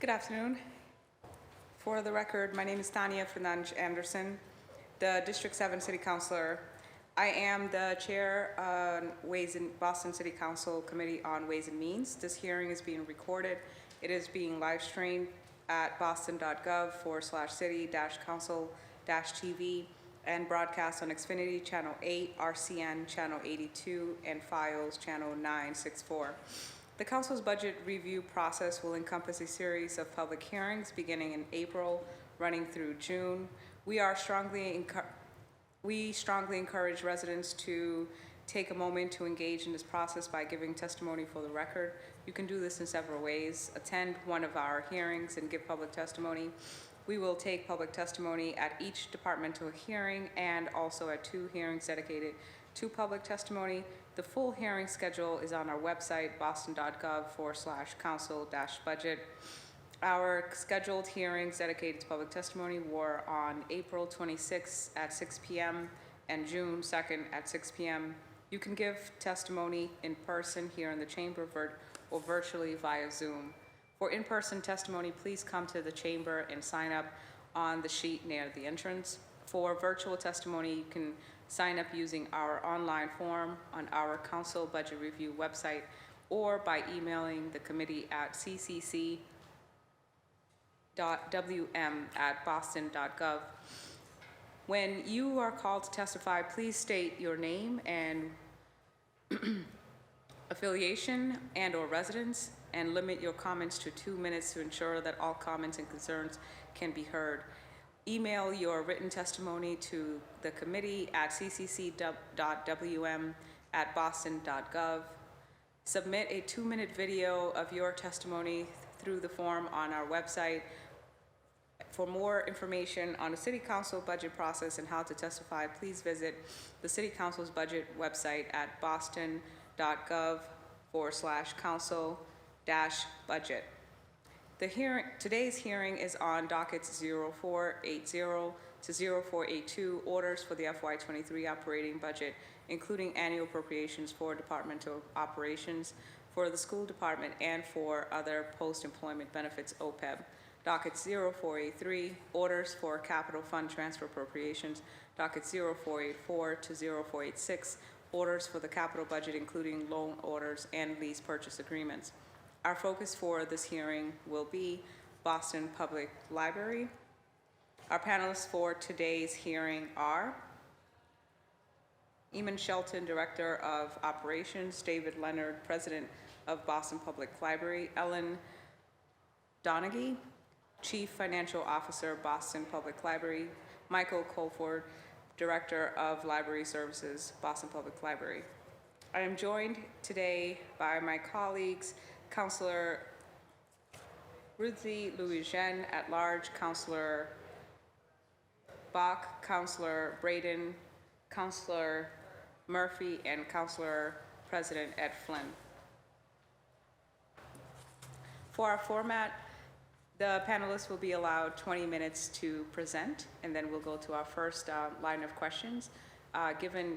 Good afternoon. For the record, my name is Tanya Fernandes-Anderson, the District 7 City Councilor. I am the Chair on Boston City Council Committee on Ways and Means. This hearing is being recorded. It is being live streamed at boston.gov/city-council-TV and broadcast on Xfinity Channel 8, RCN Channel 82, and FIOS Channel 964. The Council's budget review process will encompass a series of public hearings beginning in April, running through June. We strongly encourage residents to take a moment to engage in this process by giving testimony for the record. You can do this in several ways. Attend one of our hearings and give public testimony. We will take public testimony at each departmental hearing and also at 2 hearings dedicated to public testimony. The full hearing schedule is on our website, boston.gov/council-budget. Our scheduled hearings dedicated to public testimony were on April 26th at 6 p.m. and June 2nd at 6 p.m. You can give testimony in person here in the chamber or virtually via Zoom. For in-person testimony, please come to the chamber and sign up on the sheet near the entrance. For virtual testimony, you can sign up using our online form on our Council Budget Review website or by emailing the committee at ccc.wm@boston.gov. When you are called to testify, please state your name and affiliation and/or residence, and limit your comments to 2 minutes to ensure that all comments and concerns can be heard. Email your written testimony to the committee at ccc.wm@boston.gov. Submit a 2-minute video of your testimony through the form on our website. For more information on the City Council budget process and how to testify, please visit the City Council's budget website at boston.gov/council-budget. Today's hearing is on Dockets 0480 to 0482, orders for the FY23 operating budget, including annual appropriations for departmental operations for the school department and for other post-employment benefits OPEB. Docket 0483, orders for capital fund transfer appropriations. Docket 0484 to 0486, orders for the capital budget, including loan orders and lease purchase agreements. Our focus for this hearing will be Boston Public Library. Our panelists for today's hearing are Eamon Shelton, Director of Operations; David Leonard, President of Boston Public Library; Ellen Donaghy, Chief Financial Officer, Boston Public Library; Michael Colford, Director of Library Services, Boston Public Library. I am joined today by my colleagues, Councilor Ruthie Louis-Jean at large, Councilor Bach, Councilor Braden, Councilor Murphy, and Councilor President Ed Flynn. For our format, the panelists will be allowed 20 minutes to present, and then we'll go to our first line of questions.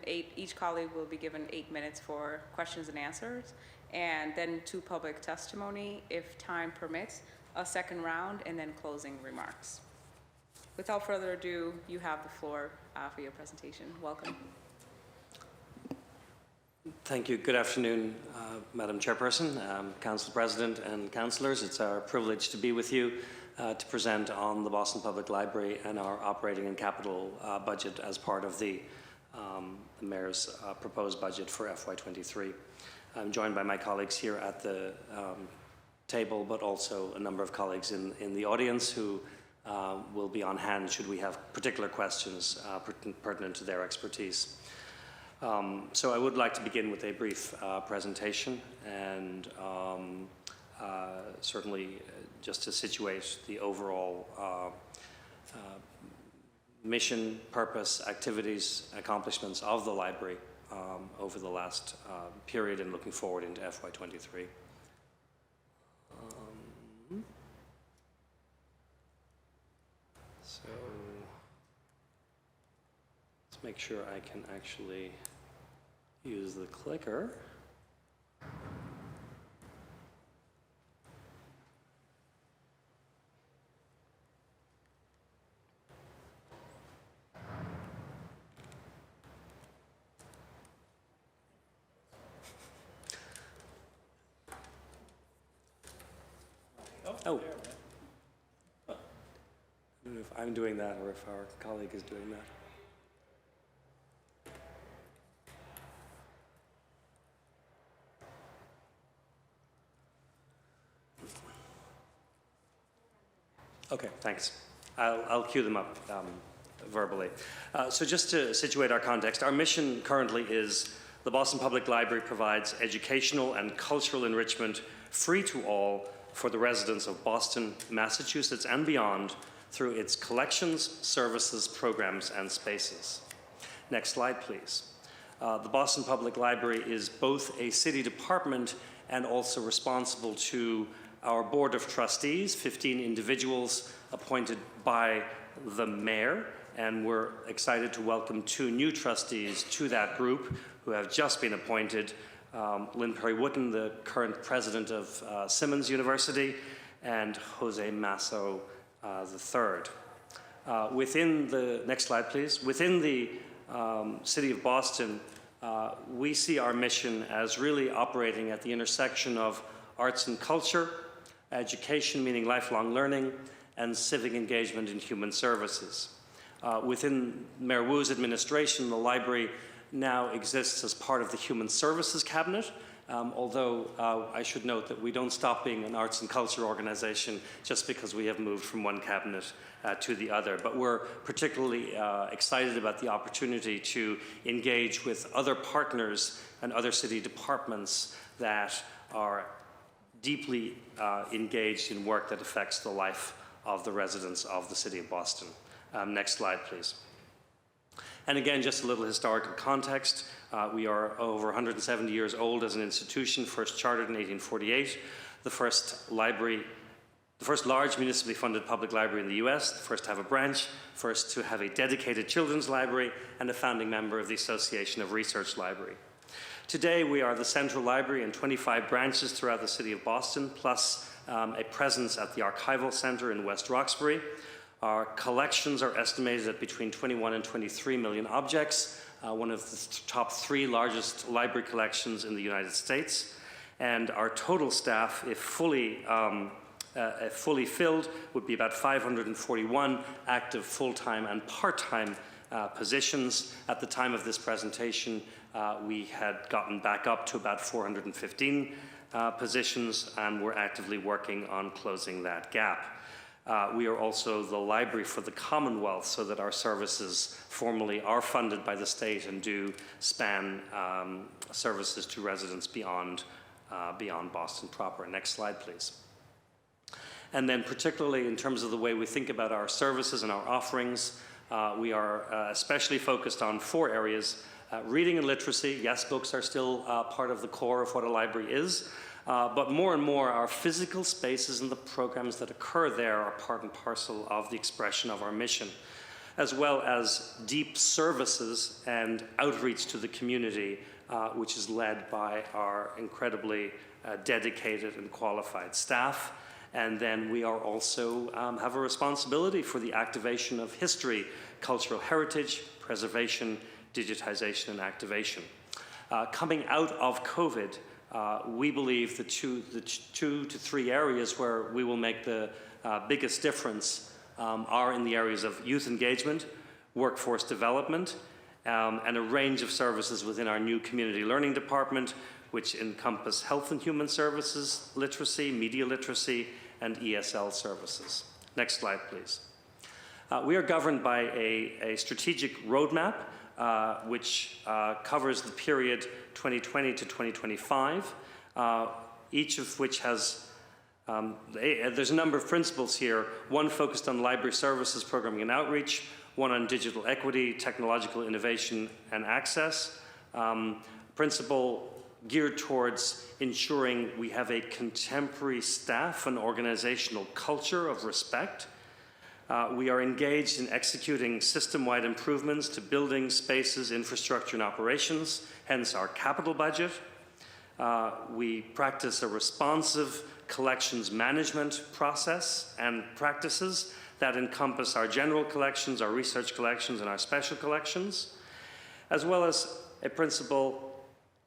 Each colleague will be given 8 minutes for questions and answers, and then 2 public testimony, if time permits, a second round, and then closing remarks. Without further ado, you have the floor for your presentation. Welcome. Thank you. Good afternoon, Madam Chairperson, Council President, and councillors. It's our privilege to be with you to present on the Boston Public Library and our operating and capital budget as part of the Mayor's proposed budget for FY23. I'm joined by my colleagues here at the table, but also a number of colleagues in the audience who will be on hand should we have particular questions pertinent to their expertise. So I would like to begin with a brief presentation and certainly just to situate the overall mission, purpose, activities, accomplishments of the library over the last period and looking forward into FY23. So let's make sure I can actually use the clicker. Oh. I don't know if I'm doing that or if our colleague is doing that. Okay, thanks. I'll cue them up verbally. So just to situate our context, our mission currently is the Boston Public Library provides educational and cultural enrichment free to all for the residents of Boston, Massachusetts, and beyond through its collections, services, programs, and spaces. Next slide, please. The Boston Public Library is both a city department and also responsible to our Board of Trustees, 15 individuals appointed by the mayor, and we're excited to welcome 2 new trustees to that group who have just been appointed. Lynn Perry-Wooten, the current president of Simmons University, and Jose Masso III. Within the, next slide please, within the city of Boston, we see our mission as really operating at the intersection of arts and culture, education, meaning lifelong learning, and civic engagement in human services. Within Mayor Wu's administration, the library now exists as part of the Human Services Cabinet, although I should note that we don't stop being an arts and culture organization just because we have moved from one cabinet to the other. But we're particularly excited about the opportunity to engage with other partners and other city departments that are deeply engaged in work that affects the life of the residents of the city of Boston. Next slide, please. And again, just a little historical context. We are over 170 years old as an institution, first chartered in 1848, the first large municipally funded public library in the US, the first to have a branch, first to have a dedicated children's library, and a founding member of the Association of Research Library. Today, we are the central library in 25 branches throughout the city of Boston, plus a presence at the Archival Center in West Roxbury. Our collections are estimated at between 21 and 23 million objects, one of the top 3 largest library collections in the United States. And our total staff, if fully filled, would be about 541 active full-time and part-time positions. At the time of this presentation, we had gotten back up to about 415 positions, and we're actively working on closing that gap. We are also the library for the Commonwealth, so that our services formally are funded by the state and do span services to residents beyond Boston proper. Next slide, please. And then particularly in terms of the way we think about our services and our offerings, we are especially focused on 4 areas. Reading and literacy. Yes, books are still part of the core of what a library is. But more and more, our physical spaces and the programs that occur there are part and parcel of the expression of our mission, as well as deep services and outreach to the community, which is led by our incredibly dedicated and qualified staff. And then we are also have a responsibility for the activation of history, cultural heritage, preservation, digitization, and activation. Coming out of COVID, we believe the 2 to 3 areas where we will make the biggest difference are in the areas of youth engagement, workforce development, and a range of services within our new community learning department, which encompass health and human services, literacy, media literacy, and ESL services. Next slide, please. We are governed by a strategic roadmap which covers the period 2020 to 2025, each of which has, there's a number of principles here, one focused on library services, programming and outreach, one on digital equity, technological innovation, and access. Principle geared towards ensuring we have a contemporary staff and organizational culture of respect. We are engaged in executing system-wide improvements to buildings, spaces, infrastructure, and operations, hence our capital budget. We practice a responsive collections management process and practices that encompass our general collections, our research collections, and our special collections, as well as a principle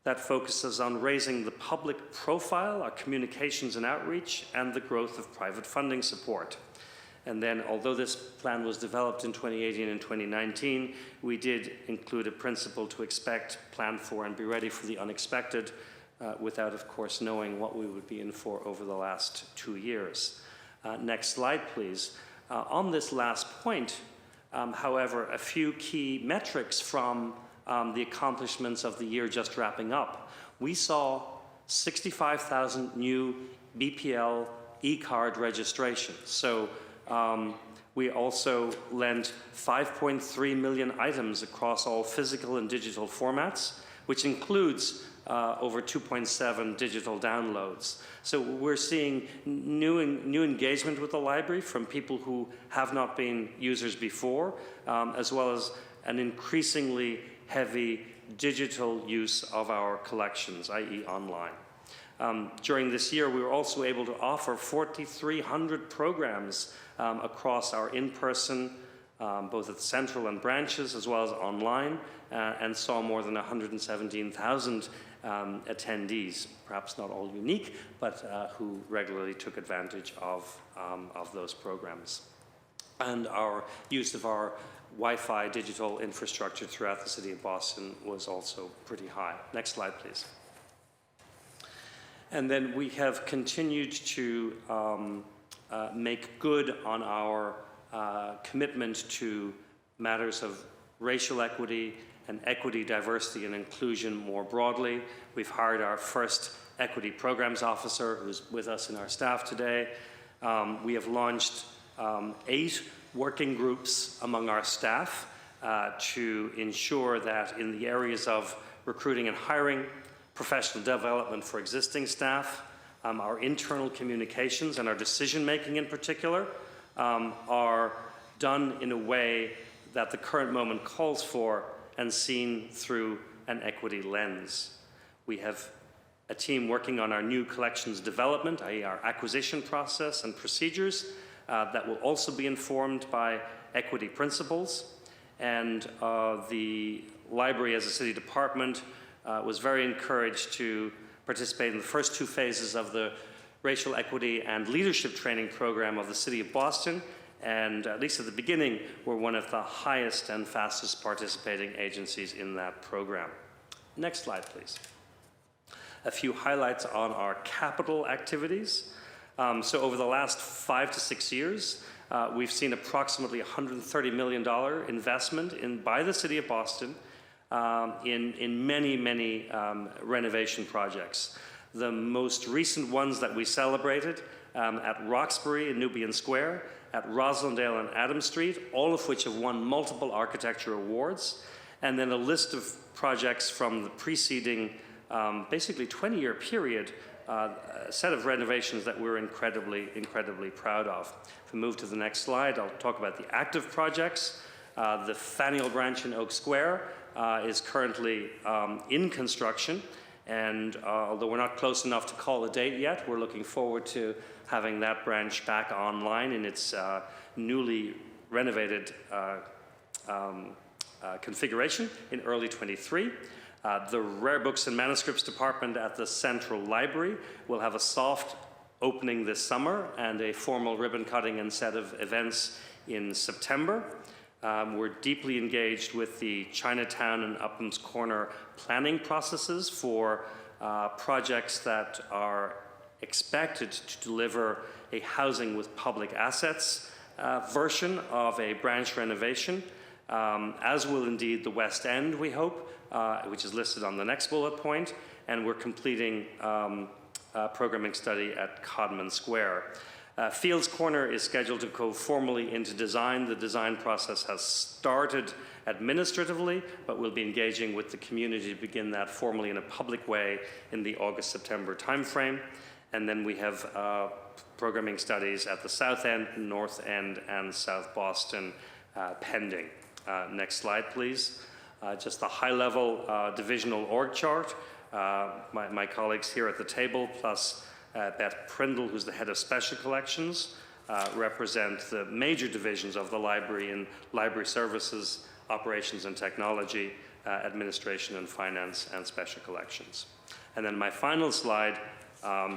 that focuses on raising the public profile, our communications and outreach, and the growth of private funding support. And then, although this plan was developed in 2018 and 2019, we did include a principle to expect, plan for, and be ready for the unexpected, without, of course, knowing what we would be in for over the last 2 years. Next slide, please. On this last point, however, a few key metrics from the accomplishments of the year just wrapping up. We saw 65,000 new BPL e-card registrations. So we also lent 5.3 million items across all physical and digital formats, which includes over 2.7 digital downloads. So we're seeing new engagement with the library from people who have not been users before, as well as an increasingly heavy digital use of our collections, i.e. online. During this year, we were also able to offer 4,300 programs across our in-person, both at central and branches, as well as online, and saw more than 117,000 attendees, perhaps not all unique, but who regularly took advantage of those programs. And our use of our Wi-Fi digital infrastructure throughout the city of Boston was also pretty high. Next slide, please. And then we have continued to make good on our commitment to matters of racial equity and equity, diversity, and inclusion more broadly. We've hired our first equity programs officer, who's with us in our staff today. We have launched 8 working groups among our staff to ensure that in the areas of recruiting and hiring, professional development for existing staff, our internal communications and our decision-making in particular are done in a way that the current moment calls for and seen through an equity lens. We have a team working on our new collections development, i.e. our acquisition process and procedures, that will also be informed by equity principles. And the library as a city department was very encouraged to participate in the first 2 phases of the racial equity and leadership training program of the city of Boston, and at least at the beginning, we're one of the highest and fastest participating agencies in that program. Next slide, please. A few highlights on our capital activities. So over the last 5 to 6 years, we've seen approximately $130 million investment by the city of Boston in many renovation projects. The most recent ones that we celebrated at Roxbury and Nubian Square, at Roslindale and Adams Street, all of which have won multiple architecture awards, and then a list of projects from the preceding basically 20-year period, a set of renovations that we're incredibly proud of. If we move to the next slide, I'll talk about the active projects. The Faneuil branch in Oak Square is currently in construction, and although we're not close enough to call a date yet, we're looking forward to having that branch back online in its newly renovated configuration in early 23. The Rare Books and Manuscripts department at the Central Library will have a soft opening this summer and a formal ribbon cutting and set of events in September. We're deeply engaged with the Chinatown and Upham's Corner planning processes for projects that are expected to deliver a housing with public assets version of a branch renovation, as will indeed the West End, we hope, which is listed on the next bullet point, and we're completing a programming study at Codman Square. Fields Corner is scheduled to go formally into design. The design process has started administratively, but we'll be engaging with the community to begin that formally in a public way in the August-September timeframe. And then we have programming studies at the South End, North End, and South Boston pending. Next slide, please. Just the high-level divisional org chart. My colleagues here at the table, plus Beth Prindle, who's the head of Special Collections, represent the major divisions of the library in library services, operations and technology, administration and finance, and special collections. And then my final slide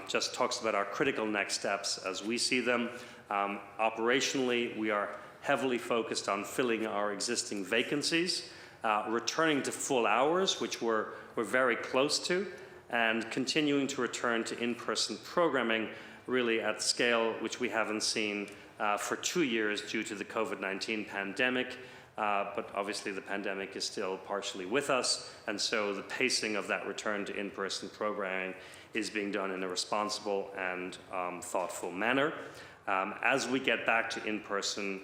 just talks about our critical next steps as we see them. Operationally, we are heavily focused on filling our existing vacancies, returning to full hours, which we're very close to, and continuing to return to in-person programming really at scale, which we haven't seen for 2 years due to the COVID-19 pandemic. But obviously the pandemic is still partially with us, and so the pacing of that return to in-person programming is being done in a responsible and thoughtful manner. As we get back to in-person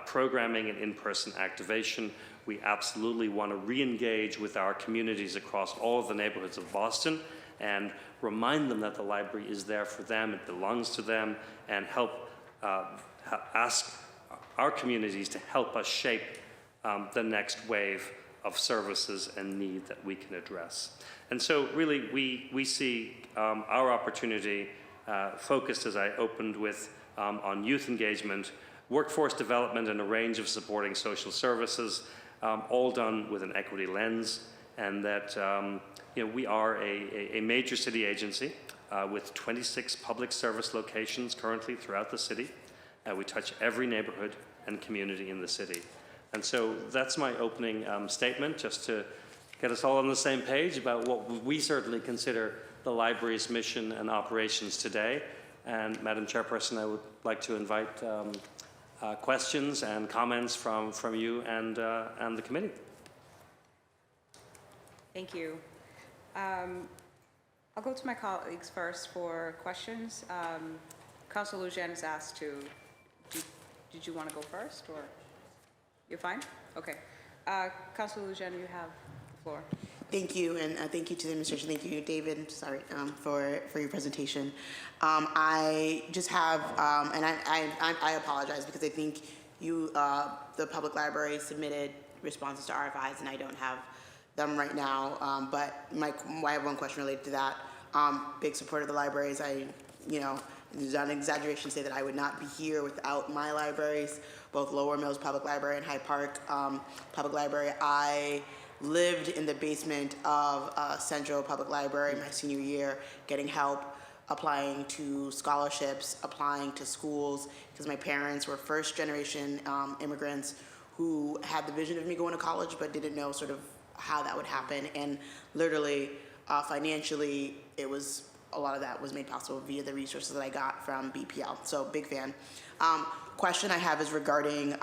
programming and in-person activation, we absolutely want to re-engage with our communities across all of the neighborhoods of Boston and remind them that the library is there for them, it belongs to them, and help ask our communities to help us shape the next wave of services and need that we can address. And so really we see our opportunity focused, as I opened with, on youth engagement, workforce development, and a range of supporting social services, all done with an equity lens, and that we are a major city agency with 26 public service locations currently throughout the city. We touch every neighborhood and community in the city. And so that's my opening statement, just to get us all on the same page about what we certainly consider the library's mission and operations today. And Madam Chairperson, I would like to invite questions and comments from you and the committee. Thank you. I'll go to my colleagues first for questions. Councilor Lujan has asked to, did you want to go first, or you're fine? Okay. Councilor Lujan, you have the floor. Thank you, and thank you to the administration. Thank you, David, for your presentation. I just have, and I apologize because I think you, the public library, submitted responses to RFIs, and I don't have them right now. But I have one question related to that. Big supporter of the libraries. It's not an exaggeration to say that I would not be here without my libraries, both Lower Mills Public Library and Hyde Park Public Library. I lived in the basement of Central Public Library my senior year, getting help, applying to scholarships, applying to schools, because my parents were first-generation immigrants who had the vision of me going to college but didn't know sort of how that would happen. And literally, financially, a lot of that was made possible via the resources that I got from BPL. So big fan. Question I have is regarding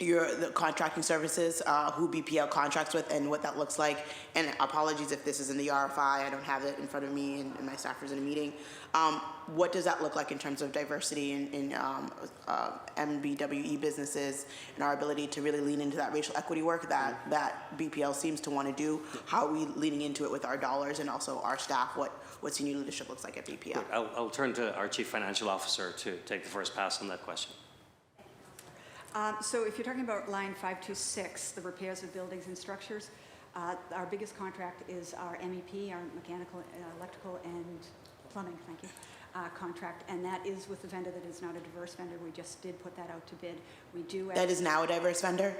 the contracting services, who BPL contracts with and what that looks like. And apologies if this is in the RFI, I don't have it in front of me and my staffers in a meeting. What does that look like in terms of diversity in MBWE businesses and our ability to really lean into that racial equity work that BPL seems to want to do? How are we leaning into it with our dollars and also our staff? What senior leadership looks like at BPL? I'll turn to our Chief Financial Officer to take the first pass on that question. So if you're talking about line 526, the repairs of buildings and structures, our biggest contract is our MEP, our mechanical, electrical, and plumbing, thank you, contract, and that is with the vendor that is not a diverse vendor. We just did put that out to bid. We do. That is now a diverse vendor?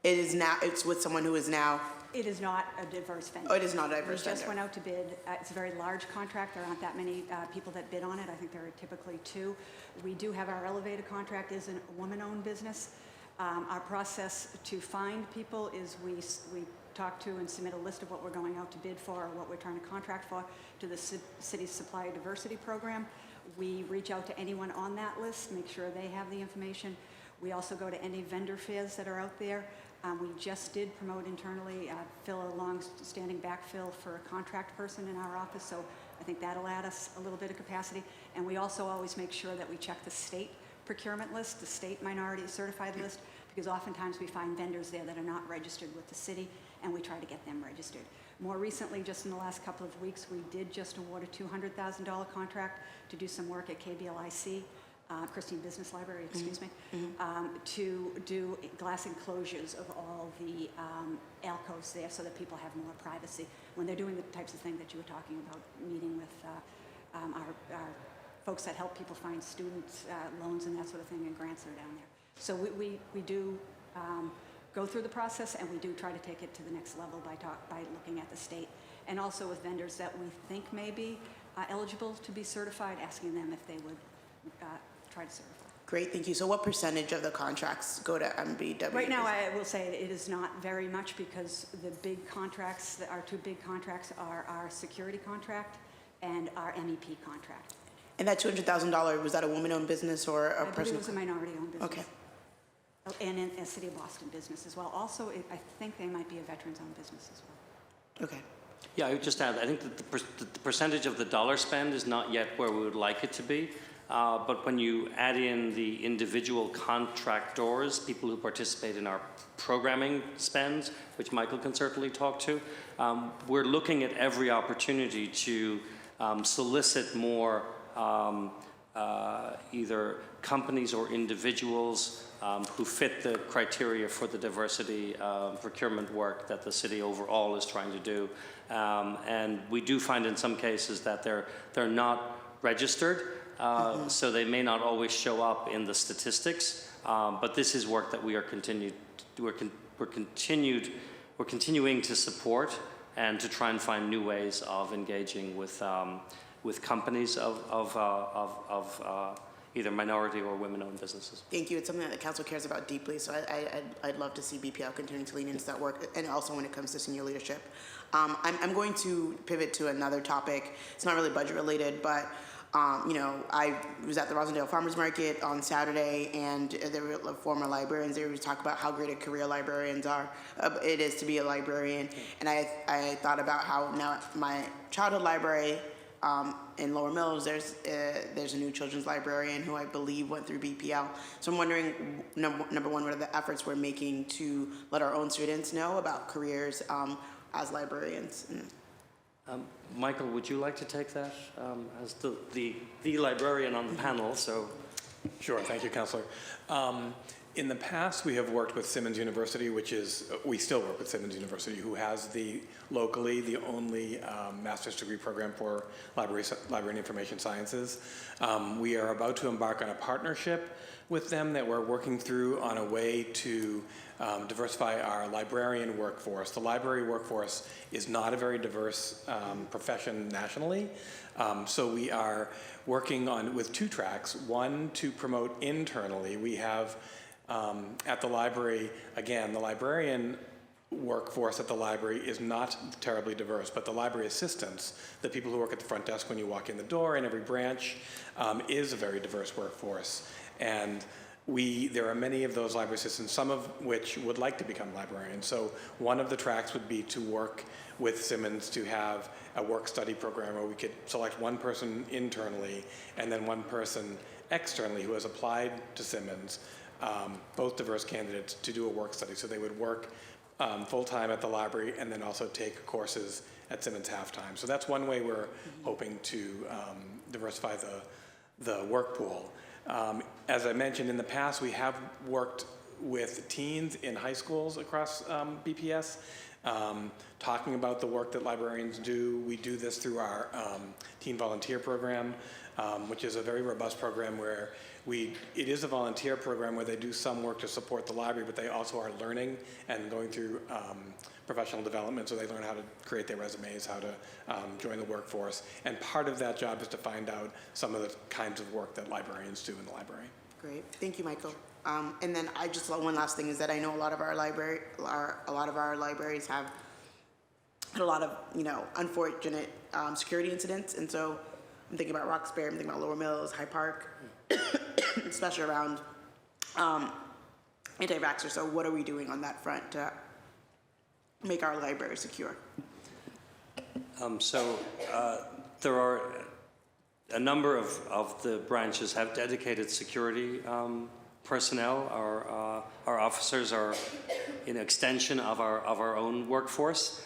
It is now, it's with someone who is now? It is not a diverse vendor. Oh, it is not a diverse vendor. We just went out to bid. It's a very large contract. There aren't that many people that bid on it. I think there are typically 2. We do have our elevator contract is a woman-owned business. Our process to find people is we talk to and submit a list of what we're going out to bid for or what we're trying to contract for to the city's supplier diversity program. We reach out to anyone on that list, make sure they have the information. We also go to any vendor fairs that are out there. We just did promote internally, fill a long-standing backfill for a contract person in our office, so I think that'll add us a little bit of capacity. And we also always make sure that we check the state procurement list, the state minority certified list, because oftentimes we find vendors there that are not registered with the city, and we try to get them registered. More recently, just in the last couple of weeks, we did just award a $200,000 contract to do some work at KBLIC, Christine Business Library, excuse me, to do glass enclosures of all the alcoves there so that people have more privacy when they're doing the types of things that you were talking about, meeting with our folks that help people find students loans and that sort of thing, and grants that are down there. So we do go through the process, and we do try to take it to the next level by looking at the state, and also with vendors that we think may be eligible to be certified, asking them if they would try to certify. Great, thank you. So what percentage of the contracts go to MBW? Right now, I will say it is not very much, because the big contracts, our two big contracts are our security contract and our MEP contract. And that $200,000, was that a woman-owned business or a I believe person? it was a minority-owned business. Okay. Oh, and in a City of Boston business as well. Also, I think they might be a veterans-owned business as well. Okay. Yeah, I would just add, I think that the percentage of the dollar spend is not yet where we would like it to be. But when you add in the individual contractors, people who participate in our programming spends, which Michael can certainly talk to, we're looking at every opportunity to solicit more either companies or individuals who fit the criteria for the diversity procurement work that the city overall is trying to do. And we do find in some cases that they're not registered, so they may not always show up in the statistics, but this is work that we are continuing to support and to try and find new ways of engaging with companies of either minority or women-owned businesses. Thank you. It's something that the council cares about deeply, so I'd love to see BPL continue to lean into that work, and also when it comes to senior leadership. I'm going to pivot to another topic. It's not really budget related, but you know, I was at the Rosendale Farmers Market on Saturday, and there were former librarians there who talk about how great a career librarians are. It is to be a librarian, and I thought about how now my childhood library in Lower Mills, there's a new children's librarian who I believe went through BPL. So I'm wondering, number one, what are the efforts we're making to let our own students know about careers as librarians? Michael, would you like to take that as the librarian on the panel? So, sure. Thank you, Councillor. In the past, we have worked with Simmons University, we still work with Simmons University, who has locally the only master's degree program for library and information sciences. We are about to embark on a partnership with them that we're working through on a way to diversify our librarian workforce. The library workforce is not a very diverse profession nationally, so we are working with two tracks. One, to promote internally. We have at the library, again, the librarian workforce at the library is not terribly diverse, but the library assistants, the people who work at the front desk when you walk in the door in every branch, is a very diverse workforce. And there are many of those library assistants, some of which would like to become librarians. So one of the tracks would be to work with Simmons to have a work-study program where we could select one person internally and then one person externally who has applied to Simmons, both diverse candidates, to do a work study. So they would work full-time at the library and then also take courses at Simmons half-time. So that's one way we're hoping to diversify the work pool. As I mentioned in the past, we have worked with teens in high schools across BPS, talking about the work that librarians do. We do this through our teen volunteer program, which is a very robust program where it is a volunteer program where they do some work to support the library, but they also are learning and going through professional development, so they learn how to create their resumes, how to join the workforce. And part of that job is to find out some of the kinds of work that librarians do in the library. Great, thank you, Michael. And then one last thing is that I know a lot of our libraries have had a lot of unfortunate security incidents, and so I'm thinking about Roxbury, I'm thinking about Lower Mills, Hyde Park, especially around anti-vaxxers. So what are we doing on that front to make our library secure? There are a number of the branches have dedicated security personnel. Our officers are an extension of our own workforce.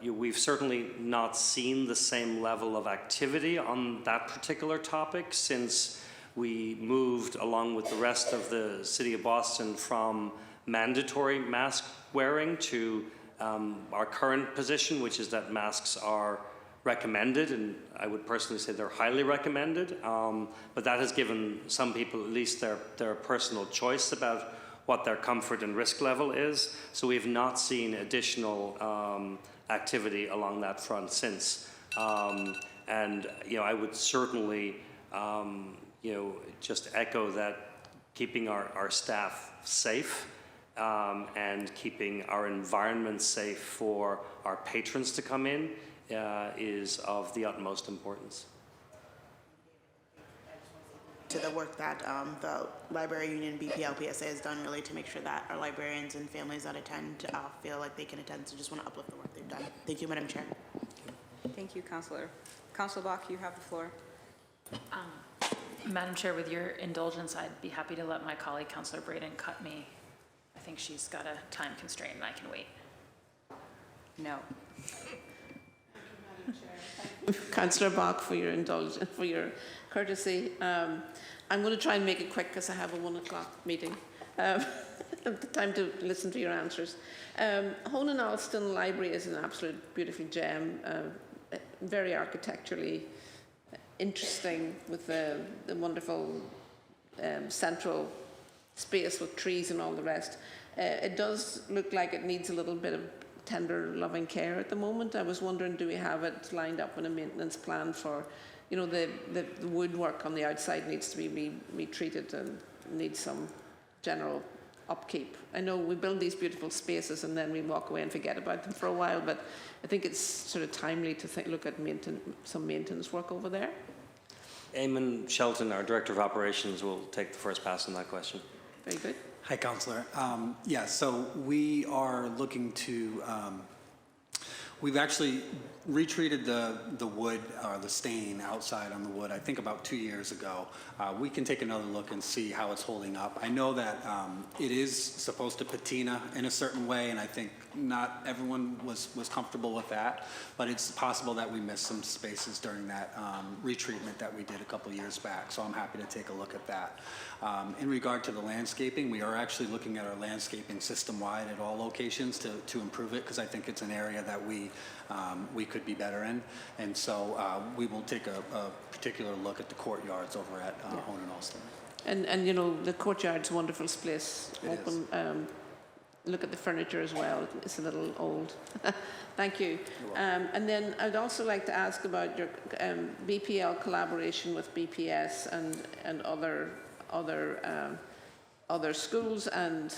We've certainly not seen the same level of activity on that particular topic since we moved, along with the rest of the City of Boston, from mandatory mask wearing to our current position, which is that masks are recommended, and I would personally say they're highly recommended. But that has given some people at least their personal choice about what their comfort and risk level is. So we've not seen additional activity along that front since. I would certainly, just echo that keeping our staff safe and keeping our environment safe for our patrons to come in is of the utmost importance. To the work that the Library Union BPL PSA has done really to make sure that our librarians and families that attend feel like they can attend. So just want to uplift the work they've done. Thank you, Madam Chair. Thank you, Councilor. Councilor Bach, you have the floor. Madam Chair, with your indulgence, I'd be happy to let my colleague, Councilor Braden, cut me. I think she's got a time constraint and I can wait. No. Councillor Bach, for your indulgence, for your courtesy. I'm going to try and make it quick because I have a 1 o'clock meeting. Time to listen to your answers. Honan Alston Library is an absolute beautiful gem, very architecturally interesting with the wonderful central space with trees and all the rest. It does look like it needs a little bit of tender, loving care at the moment. I was wondering, do we have it lined up in a maintenance plan for, the woodwork on the outside needs to be retreated and needs some general upkeep. I know we build these beautiful spaces and then we walk away and forget about them for a while, but I think it's sort of timely to look at some maintenance work over there. Eamon Shelton, our Director of Operations, will take the first pass on that question. Very good. Hi, Councillor. So we are looking to, we've actually retreated the wood, or the stain outside on the wood, I think about 2 years ago. We can take another look and see how it's holding up. I know that it is supposed to patina in a certain way, and I think not everyone was comfortable with that, but it's possible that we missed some spaces during that retreatment that we did a couple years back, so I'm happy to take a look at that. In regard to the landscaping, we are actually looking at our landscaping system-wide at all locations to improve it, because I think it's an area that we could be better in, and so we will take a particular look at the courtyards over at Honan Alston. And the courtyard's a wonderful place. It Open. Look at the furniture as well. It's a little old. Thank you. And then I'd also like to ask about your BPL collaboration with BPS and other schools and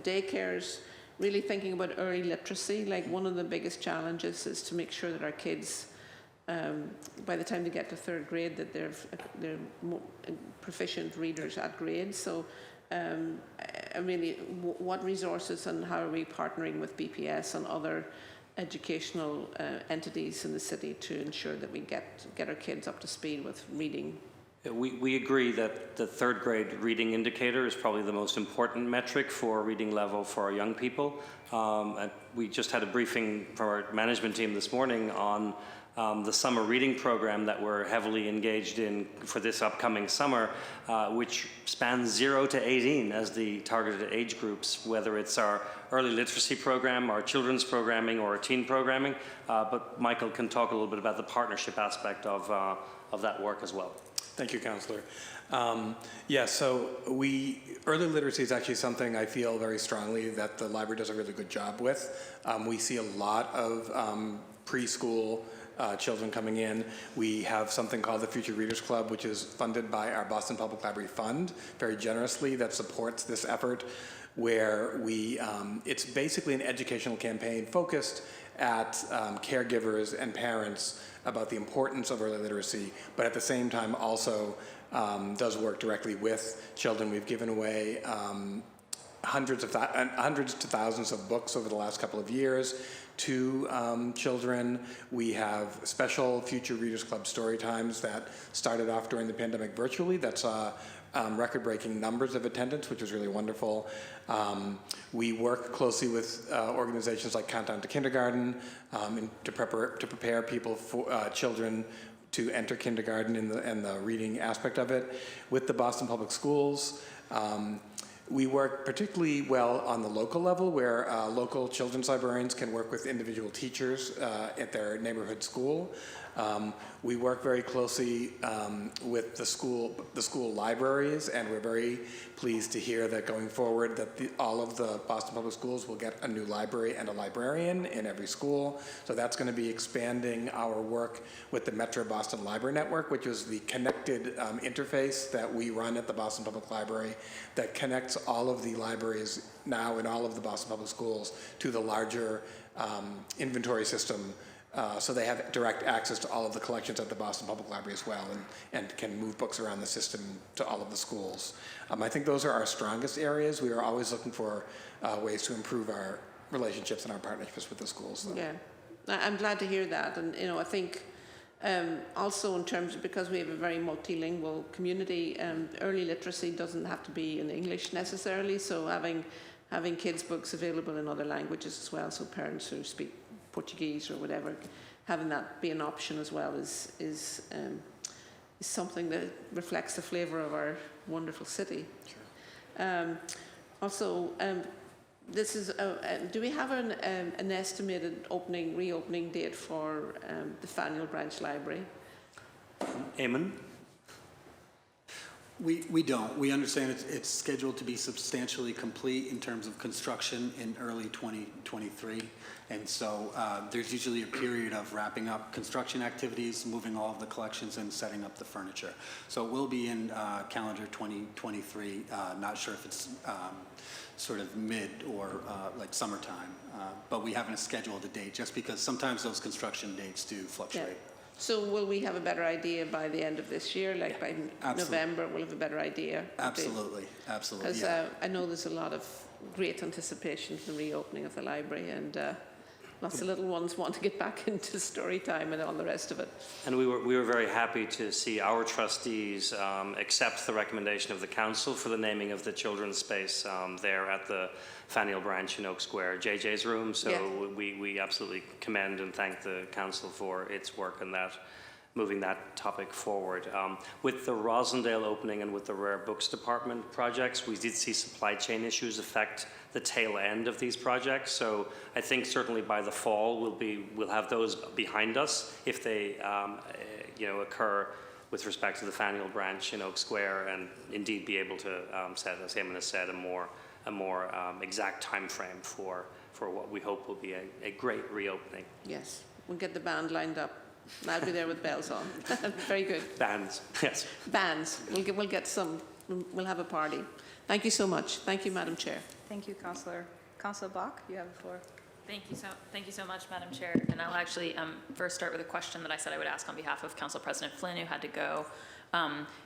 daycares. Really thinking about early literacy. Like, one of the biggest challenges is to make sure that our kids, by the time they get to 3rd grade, that they're more proficient readers at grade. So, what resources and how are we partnering with BPS and other educational entities in the city to ensure that we get our kids up to speed with reading? We agree that the 3rd grade reading indicator is probably the most important metric for reading level for our young people. We just had a briefing from our management team this morning on the summer reading program that we're heavily engaged in for this upcoming summer, which spans 0 to 18 as the targeted age groups, whether it's our early literacy program, our children's programming, or our teen programming. But Michael can talk a little bit about the partnership aspect of that work as well. Thank you, Councillor. So early literacy is actually something I feel very strongly that the library does a really good job with. We see a lot of preschool children coming in. We have something called the Future Readers Club, which is funded by our Boston Public Library Fund very generously, that supports this effort, where it's basically an educational campaign focused at caregivers and parents about the importance of early literacy, but at the same time also does work directly with children. We've given away hundreds to thousands of books over the last couple of years to children. We have special Future Readers Club story times that started off during the pandemic virtually. That saw record-breaking numbers of attendance, which was really wonderful. We work closely with organizations like Countdown to Kindergarten to prepare people for children to enter kindergarten and the reading aspect of it. With the Boston Public Schools, we work particularly well on the local level, where local children's librarians can work with individual teachers at their neighborhood school. We work very closely with the school libraries, and we're very pleased to hear that going forward that all of the Boston Public Schools will get a new library and a librarian in every school. So that's going to be expanding our work with the Metro Boston Library Network, which is the connected interface that we run at the Boston Public Library that connects all of the libraries now in all of the Boston Public Schools to the larger inventory system. So they have direct access to all of the collections at the Boston Public Library as well, and can move books around the system to all of the schools. I think those are our strongest areas. We are always looking for ways to improve our relationships and our partnerships with the schools, though. Yeah, I'm glad to hear that. And, you know, I think also in terms of, because we have a very multilingual community, early literacy doesn't have to be in English necessarily, so having kids' books available in other languages as well, so parents who speak Portuguese or whatever, having that be an option as well is something that reflects the flavour of our wonderful city. Sure. Also, this is do we have an estimated reopening date for the Faneuil Branch Library? Eamon? We don't. We understand it's scheduled to be substantially complete in terms of construction in early 2023. And so there's usually a period of wrapping up construction activities, moving all of the collections, and setting up the furniture. So it will be in calendar 2023. Not sure if it's sort of mid or like summertime, but we haven't scheduled a date just because sometimes those construction dates do fluctuate. Yeah. So will we have a better idea by the end of this year, like by November, we'll have a better idea? Absolutely, absolutely. Because I know there's a lot of great anticipation for the reopening of the library, and lots of little ones want to get back into story time and all the rest of it. And we were very happy to see our trustees accept the recommendation of the council for the naming of the children's space there at the Faneuil Branch in Oak Square, JJ's room. So yeah. we absolutely commend and thank the council for its work in that, moving that topic forward. With the Rosendale opening and with the Rare Books Department projects, we did see supply chain issues affect the tail end of these projects. So I think certainly by the fall we'll have those behind us if they occur with respect to the Faneuil Branch in Oak Square, and indeed be able to set, as Eamon has said, a more exact time frame for what we hope will be a great reopening. Yes, we'll get the band lined up. I'll be there with bells on. Very good. Bands, yes. Bands. We'll get some. We'll have a party. Thank you so much. Thank you, Madam Chair. Thank you, Councillor. Councillor Bach, you have the floor. Thank you so much, Madam Chair. And I'll actually first start with a question that I said I would ask on behalf of Council President Flynn, who had to go.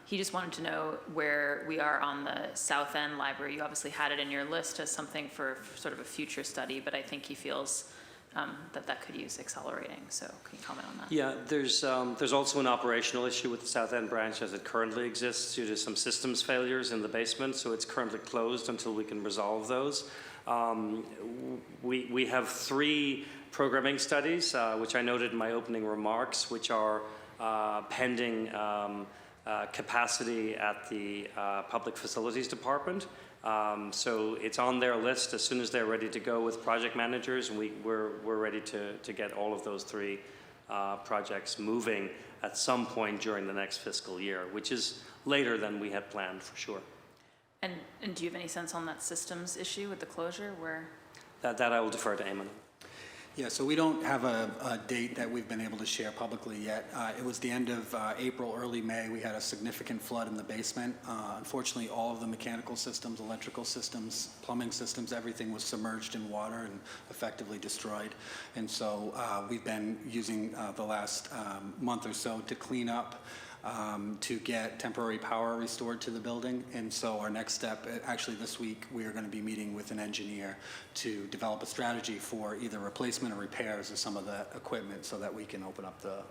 He just wanted to know where we are on the South End Library. You obviously had it in your list as something for sort of a future study, but I think he feels that could use accelerating. So can you comment on that? Yeah, there's also an operational issue with the South End branch as it currently exists due to some systems failures in the basement. So it's currently closed until we can resolve those. We have 3 programming studies, which I noted in my opening remarks, which are pending capacity at the Public Facilities Department. So it's on their list as soon as they're ready to go with project managers, and we're ready to get all of those 3 projects moving at some point during the next fiscal year, which is later than we had planned for sure. And do you have any sense on that systems issue with the closure? Where that I will defer to Eamon. Yeah, so we don't have a date that we've been able to share publicly yet. It was the end of April, early May. We had a significant flood in the basement. Unfortunately, all of the mechanical systems, electrical systems, plumbing systems, everything was submerged in water and effectively destroyed. And so we've been using the last month or so to clean up to get temporary power restored to the building. And so our next step, actually this week, we are going to be meeting with an engineer to develop a strategy for either replacement or repairs of some of the equipment so that we can open up the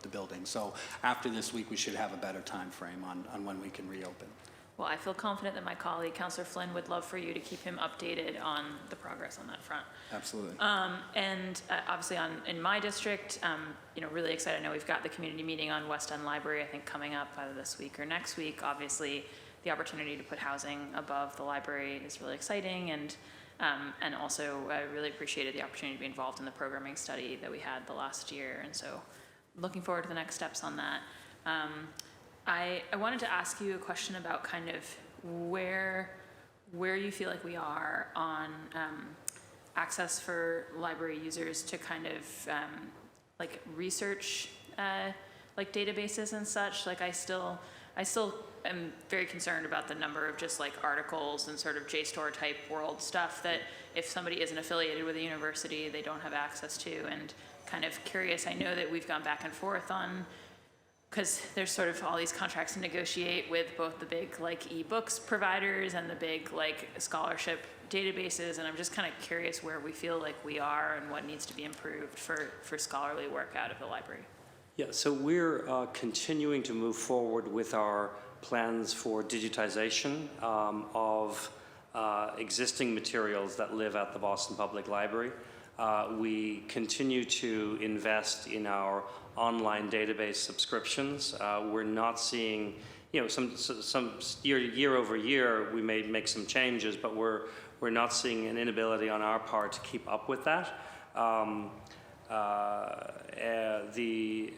building. So after this week, we should have a better time frame on when we can reopen. Well, I feel confident that my colleague, Councillor Flynn, would love for you to keep him updated on the progress on that front. Absolutely. And obviously in my district, really excited. I know we've got the community meeting on West End Library, I think coming up either this week or next week. Obviously, the opportunity to put housing above the library is really exciting. And also I really appreciated the opportunity to be involved in the programming study that we had the last year. And so looking forward to the next steps on that. I wanted to ask you a question about kind of where you feel like we are on access for library users to kind of like research like databases and such. Like I still am very concerned about the number of just like articles and sort of JSTOR type world stuff that if somebody isn't affiliated with a university, they don't have access to. And kind of curious, I know that we've gone back and forth on, because there's sort of all these contracts to negotiate with both the big like ebooks providers and the big like scholarship databases, and I'm just kind of curious where we feel like we are and what needs to be improved for scholarly work out of the library. Yeah, so we're continuing to move forward with our plans for digitization of existing materials that live at the Boston Public Library. We continue to invest in our online database subscriptions. We're not seeing, some year over year we may make some changes, but we're not seeing an inability on our part to keep up with that. The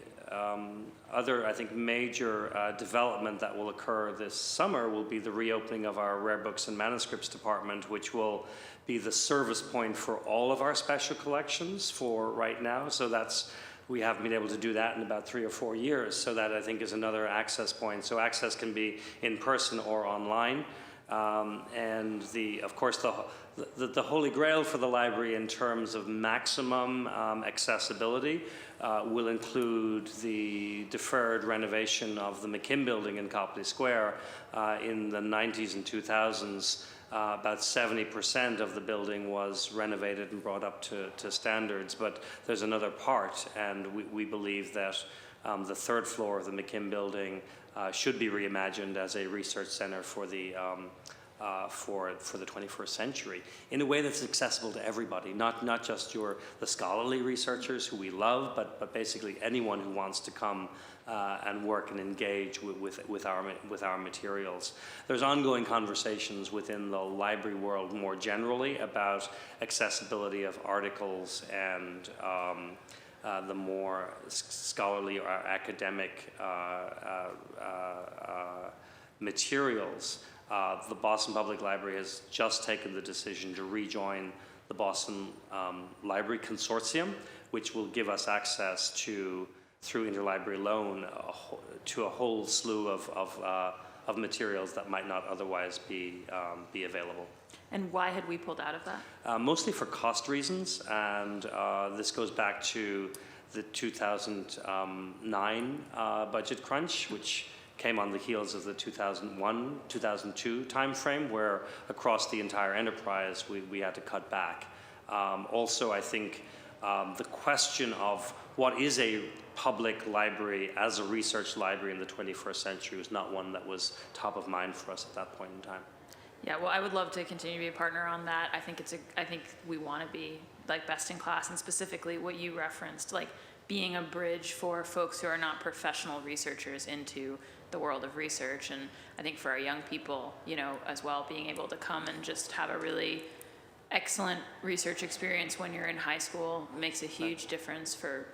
other, I think, major development that will occur this summer will be the reopening of our Rare Books and Manuscripts department, which will be the service point for all of our special collections for right now. So we haven't been able to do that in about 3 or 4 years. So that, I think, is another access point. So access can be in person or online. And of course, the holy grail for the library in terms of maximum accessibility will include the deferred renovation of the McKim building in Copley Square in the 90s and 2000s. About 70% of the building was renovated and brought up to standards, but there's another part, and we believe that the 3rd floor of the McKim building should be reimagined as a research center for the 21st century in a way that's accessible to everybody, not just the scholarly researchers who we love, but basically anyone who wants to come and work and engage with our materials. There's ongoing conversations within the library world more generally about accessibility of articles and the more scholarly or academic materials. The Boston Public Library has just taken the decision to rejoin the Boston Library Consortium, which will give us access through interlibrary loan to a whole slew of materials that might not otherwise be available. And why had we pulled out of that? Mostly for cost reasons, and this goes back to the 2009 budget crunch, which came on the heels of the 2001, 2002 timeframe, where across the entire enterprise we had to cut back. Also, I think the question of what is a public library as a research library in the 21st century was not one that was top of mind for us at that point in time. Yeah, well, I would love to continue to be a partner on that. I think we want to be like best in class, and specifically what you referenced, like being a bridge for folks who are not professional researchers into the world of research. And I think for our young people, as well, being able to come and just have a really excellent research experience when you're in high school makes a huge difference for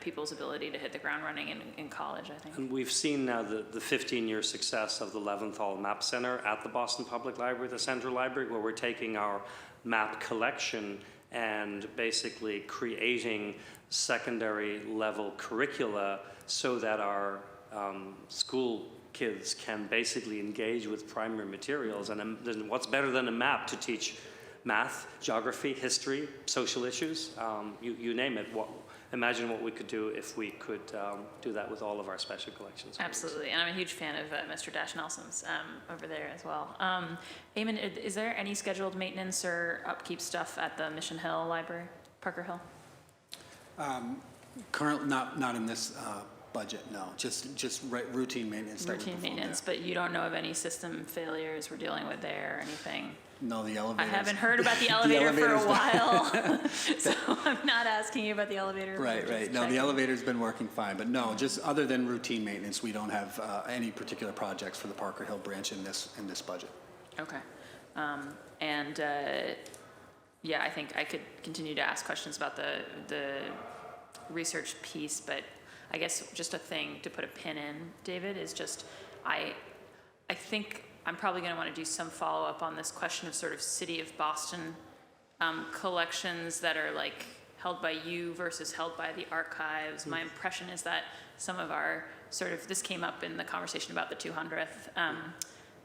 people's ability to hit the ground running in college, I think. And we've seen now the 15-year success of the Leventhal Map Center at the Boston Public Library, the Central Library, where we're taking our map collection and basically creating secondary level curricula so that our school kids can basically engage with primary materials. And what's better than a map to teach math, geography, history, social issues, you name it. Imagine what we could do if we could do that with all of our special collections. Absolutely, and I'm a huge fan of Mr. Dash Nelson's over there as well. Eamon, is there any scheduled maintenance or upkeep stuff at the Mission Hill Library, Parker Hill? Currently, not in this budget, no. Just routine maintenance. Routine maintenance, but you don't know of any system failures we're dealing with there or anything? No, the I elevators. haven't heard about the elevator for a elevator's while, so I'm not asking you about the elevator. Right. Just No, the checking. elevator's been working fine, but no, just other than routine maintenance, we don't have any particular projects for the Parker Hill branch in this budget. Okay. Yeah, I think I could continue to ask questions about the research piece, but I guess just a thing to put a pin in, David, is just I think I'm probably going to want to do some follow-up on this question of sort of City of Boston collections that are like held by you versus held by the archives. My impression is that some of our this came up in the conversation about the 200th,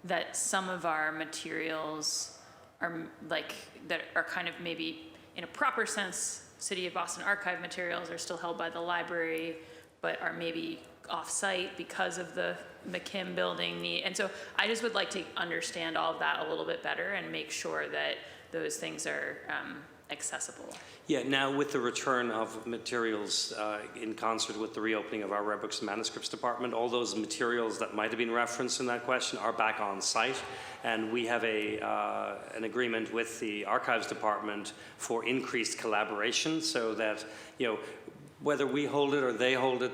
that some of our materials are that are kind of maybe in a proper sense, City of Boston archive materials are still held by the library, but are maybe off-site because of the McKim building need. And so I just would like to understand all of that a little bit better and make sure that those things are accessible. Yeah, now with the return of materials in concert with the reopening of our Rare Books and Manuscripts department, all those materials that might have been referenced in that question are back on site, and we have an agreement with the archives department for increased collaboration, so that whether we hold it or they hold it,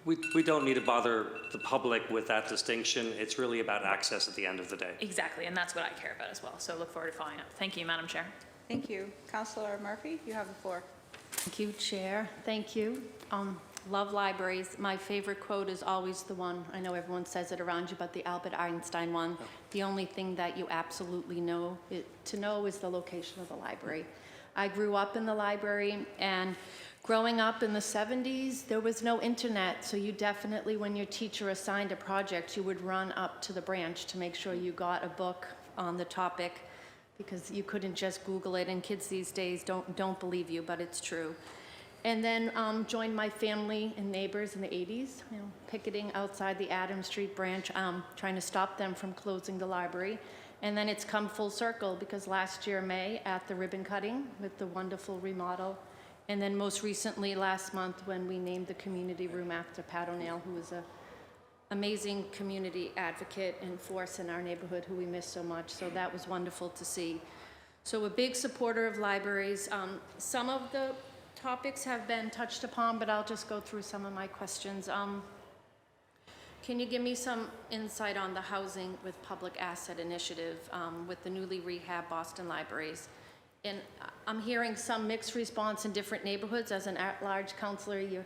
we don't need to bother the public with that distinction. It's really about access at the end of the day. Exactly, and that's what I care about as well. So look forward to following up. Thank you, Madam Chair. Thank you. Councilor Murphy, you have the floor. Thank you, Chair. Thank you. Love libraries. My favorite quote is always the one, I know everyone says it around you, but the Albert Einstein one. The only thing that you absolutely know is the location of the library. I grew up in the library, and growing up in the 70s, there was no internet, so you definitely, when your teacher assigned a project, you would run up to the branch to make sure you got a book on the topic, because you couldn't just Google it, and kids these days don't believe you, but it's true. And then joined my family and neighbors in the 80s, picketing outside the Adams Street branch, trying to stop them from closing the library. And then it's come full circle, because last year, May, at the ribbon cutting with the wonderful remodel, and then most recently last month when we named the community room after Pat O'Neill, who was an amazing community advocate and force in our neighborhood who we miss so much. So that was wonderful to see. So a big supporter of libraries. Some of the topics have been touched upon, but I'll just go through some of my questions. Can you give me some insight on the Housing with Public Asset Initiative with the newly rehabbed Boston libraries? And I'm hearing some mixed response in different neighborhoods. As an at-large counselor, you're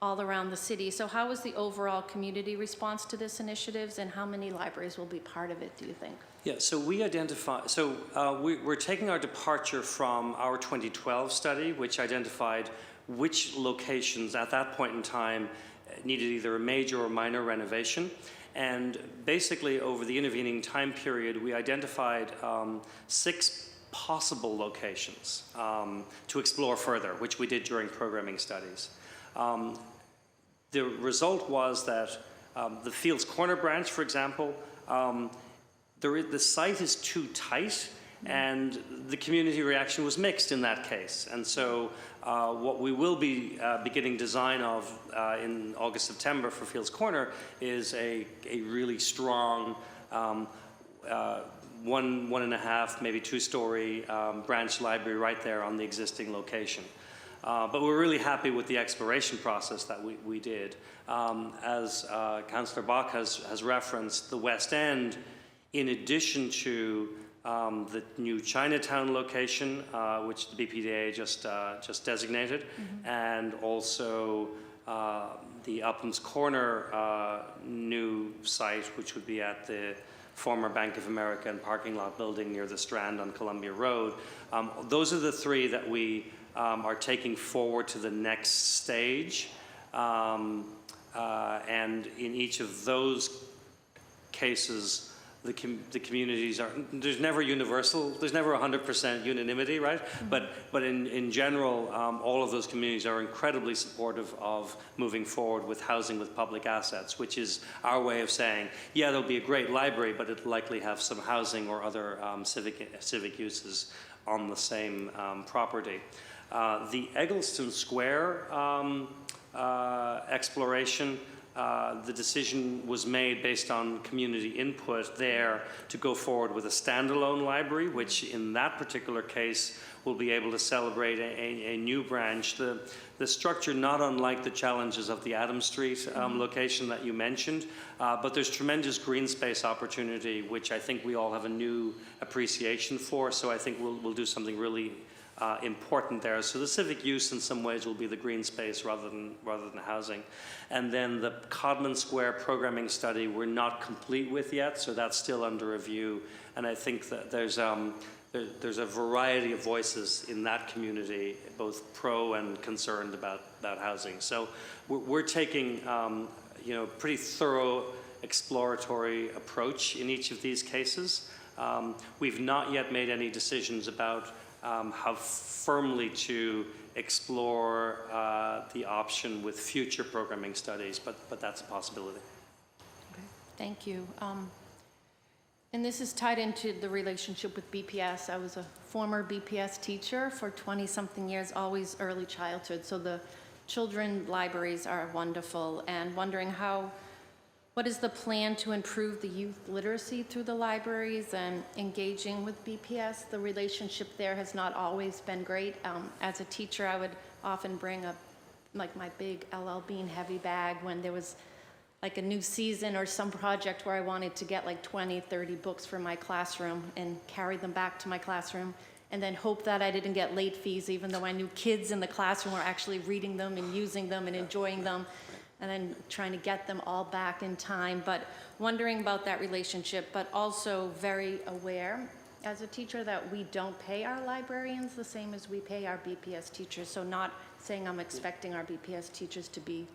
all around the city. So how is the overall community response to this initiative, and how many libraries will be part of it, do you think? Yeah, so we're taking our departure from our 2012 study, which identified which locations at that point in time needed either a major or minor renovation. And basically, over the intervening time period, we identified 6 possible locations to explore further, which we did during programming studies. The result was that the Fields Corner branch, for example, the site is too tight, and the community reaction was mixed in that case. And so what we will be beginning design of in August, September for Fields Corner is a really strong 1.5, maybe 2-story branch library right there on the existing location. But we're really happy with the exploration process that we did. As Councillor Bach has referenced, the West End, in addition to the new Chinatown location, which the BPDA just designated, and also the Uplands Corner new site, which would be at the former Bank of America and parking lot building near the Strand on Columbia Road. Those are the 3 that we are taking forward to the next stage. And in each of those cases, the communities are, there's never universal, there's never 100% unanimity, right? But in general, all of those communities are incredibly supportive of moving forward with housing with public assets, which is our way of saying, yeah, there'll be a great library, but it'll likely have some housing or other civic uses on the same property. The Eggleston Square exploration, the decision was made based on community input there to go forward with a standalone library, which in that particular case will be able to celebrate a new branch. The structure, not unlike the challenges of the Adams Street location that you mentioned, but there's tremendous green space opportunity, which I think we all have a new appreciation for, so I think we'll do something really important there. So the civic use in some ways will be the green space rather than housing. And then the Codman Square programming study we're not complete with yet, so that's still under review. And I think that there's a variety of voices in that community, both pro and concerned about housing. So we're taking pretty thorough exploratory approach in each of these cases. We've not yet made any decisions about how firmly to explore the option with future programming studies, but that's a possibility. Okay. Thank you. And this is tied into the relationship with BPS. I was a former BPS teacher for 20-something years, always early childhood. So the children libraries are wonderful, and wondering what is the plan to improve the youth literacy through the libraries and engaging with BPS? The relationship there has not always been great. As a teacher, I would often bring my big LL Bean heavy bag when there was like a new season or some project where I wanted to get like 20, 30 books for my classroom and carry them back to my classroom, and then hope that I didn't get late fees, even though I knew kids in the classroom were actually reading them and using them and enjoying them, and then trying to get them all back in time. But wondering about that relationship, but also very aware as a teacher that we don't pay our librarians the same as we pay our BPS teachers. So not saying I'm expecting our BPS teachers to be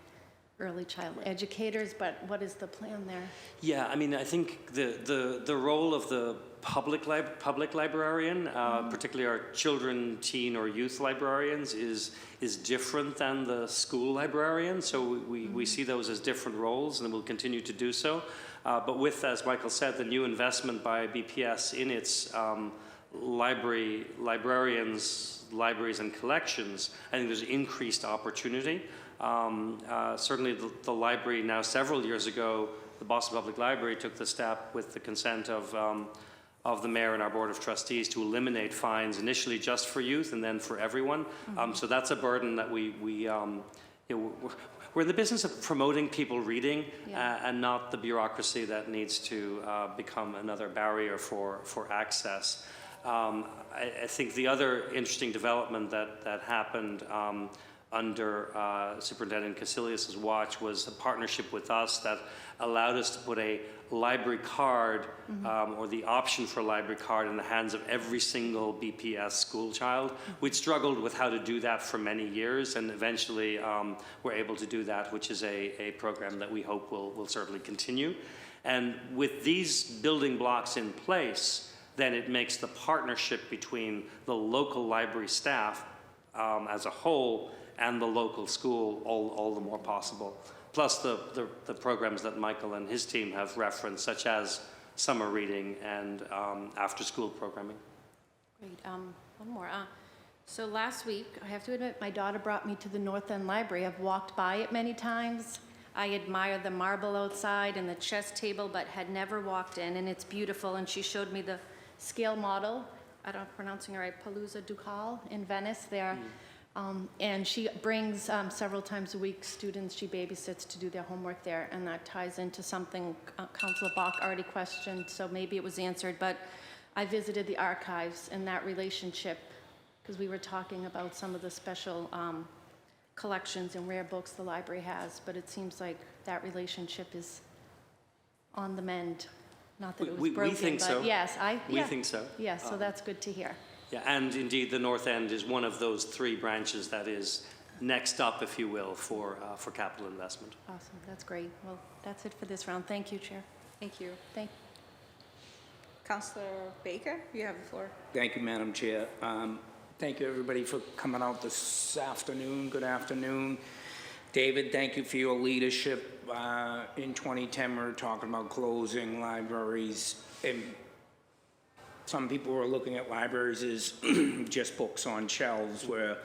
early child educators, but what is the plan there? Yeah, I mean, I think the role of the public librarian, particularly our children, teen, or youth librarians, is different than the school librarian. So we see those as different roles, and we'll continue to do so. But with, as Michael said, the new investment by BPS in its librarians, libraries, and collections, I think there's increased opportunity. Certainly the library now, several years ago, the Boston Public Library took the step with the consent of the mayor and our board of trustees to eliminate fines initially just for youth and then for everyone. So that's a burden that we're in the business of promoting people reading, and not the bureaucracy that needs to become another barrier for access. I think the other interesting development that happened under Superintendent Casilius's watch was a partnership with us that allowed us to put a library card, or the option for a library card, in the hands of every single BPS school child. We'd struggled with how to do that for many years, and eventually we're able to do that, which is a program that we hope will certainly continue. And with these building blocks in place, then it makes the partnership between the local library staff as a whole and the local school all the more possible. Plus the programs that Michael and his team have referenced, such as summer reading and after-school programming. Great. One more. So last week, I have to admit, my daughter brought me to the North End Library. I've walked by it many times. I admire the marble outside and the chess table, but had never walked in, and it's beautiful. And she showed me the scale model, I don't know if I'm pronouncing it right, Paluzza Ducal in Venice there. And she brings several times a week students she babysits to do their homework there, and that ties into something Councilor Bach already questioned, so maybe it was answered. But I visited the archives and that relationship, because we were talking about some of the special collections and rare books the library has, but it seems like that relationship is on the mend. Not that it was broken, we think but so. Yes, we think so. Yes, so that's good to hear. Yeah, and indeed, the North End is one of those three branches that is next up, if you will, for capital investment. Awesome, that's great. Well, that's it for this round. Thank you, Chair. Thank you. Councilor Baker, you have the floor. Thank you, Madam Chair. Thank you, everybody, for coming out this afternoon. Good afternoon. David, thank you for your leadership. In 2010, we were talking about closing libraries. And some people were looking at libraries as just books on shelves, where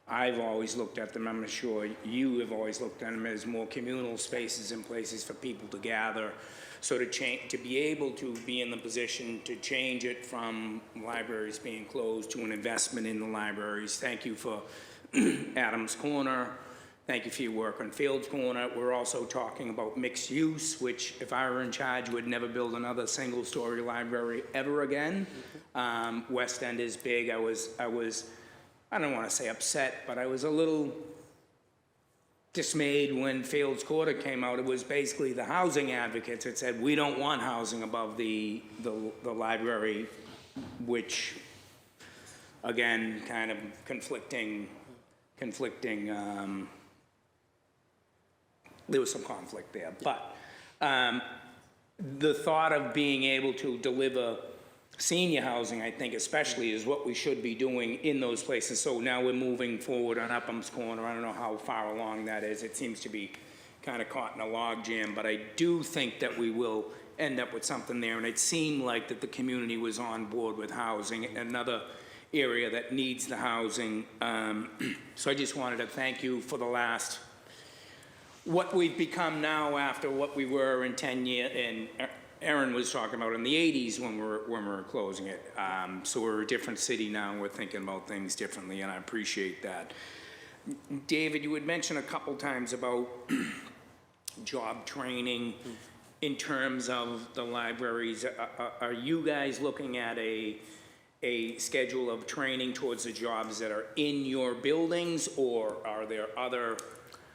I've always looked at them, I'm sure you have always looked at them as more communal spaces and places for people to gather. So to be able to be in the position to change it from libraries being closed to an investment in the libraries. Thank you for Adams Corner. Thank you for your work on Fields Corner. We're also talking about mixed use, which if I were in charge, would never build another single-story library ever again. West End is big. I don't want to say upset, but I was a little dismayed when Fields Corner came out. It was basically the housing advocates that said, we don't want housing above the library, which, again, kind of conflicting, there was some conflict there. But the thought of being able to deliver senior housing, I think especially, is what we should be doing in those places. So now we're moving forward on Upham's Corner. I don't know how far along that is. It seems to be kind of caught in a log jam, but I do think that we will end up with something there. And it seemed like that the community was on board with housing, another area that needs the housing. So I just wanted to thank you for the last, what we've become now after what we were in 10 years, and Aaron was talking about in the 80s when we were closing it. So we're a different city now, and we're thinking about things differently, and I appreciate that. David, you had mentioned a couple times about job training in terms of the libraries. Are you guys looking at a schedule of training towards the jobs that are in your buildings, or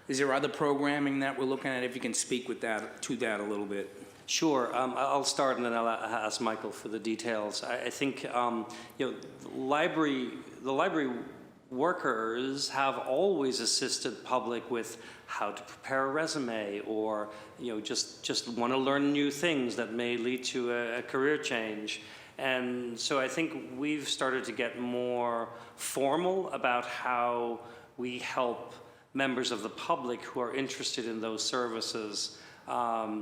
is there other programming that we're looking at? If you can speak to that a little bit. Sure. I'll start and then I'll ask Michael for the details. I think the library workers have always assisted public with how to prepare a resume, or just want to learn new things that may lead to a career change. And so I think we've started to get more formal about how we help members of the public who are interested in those services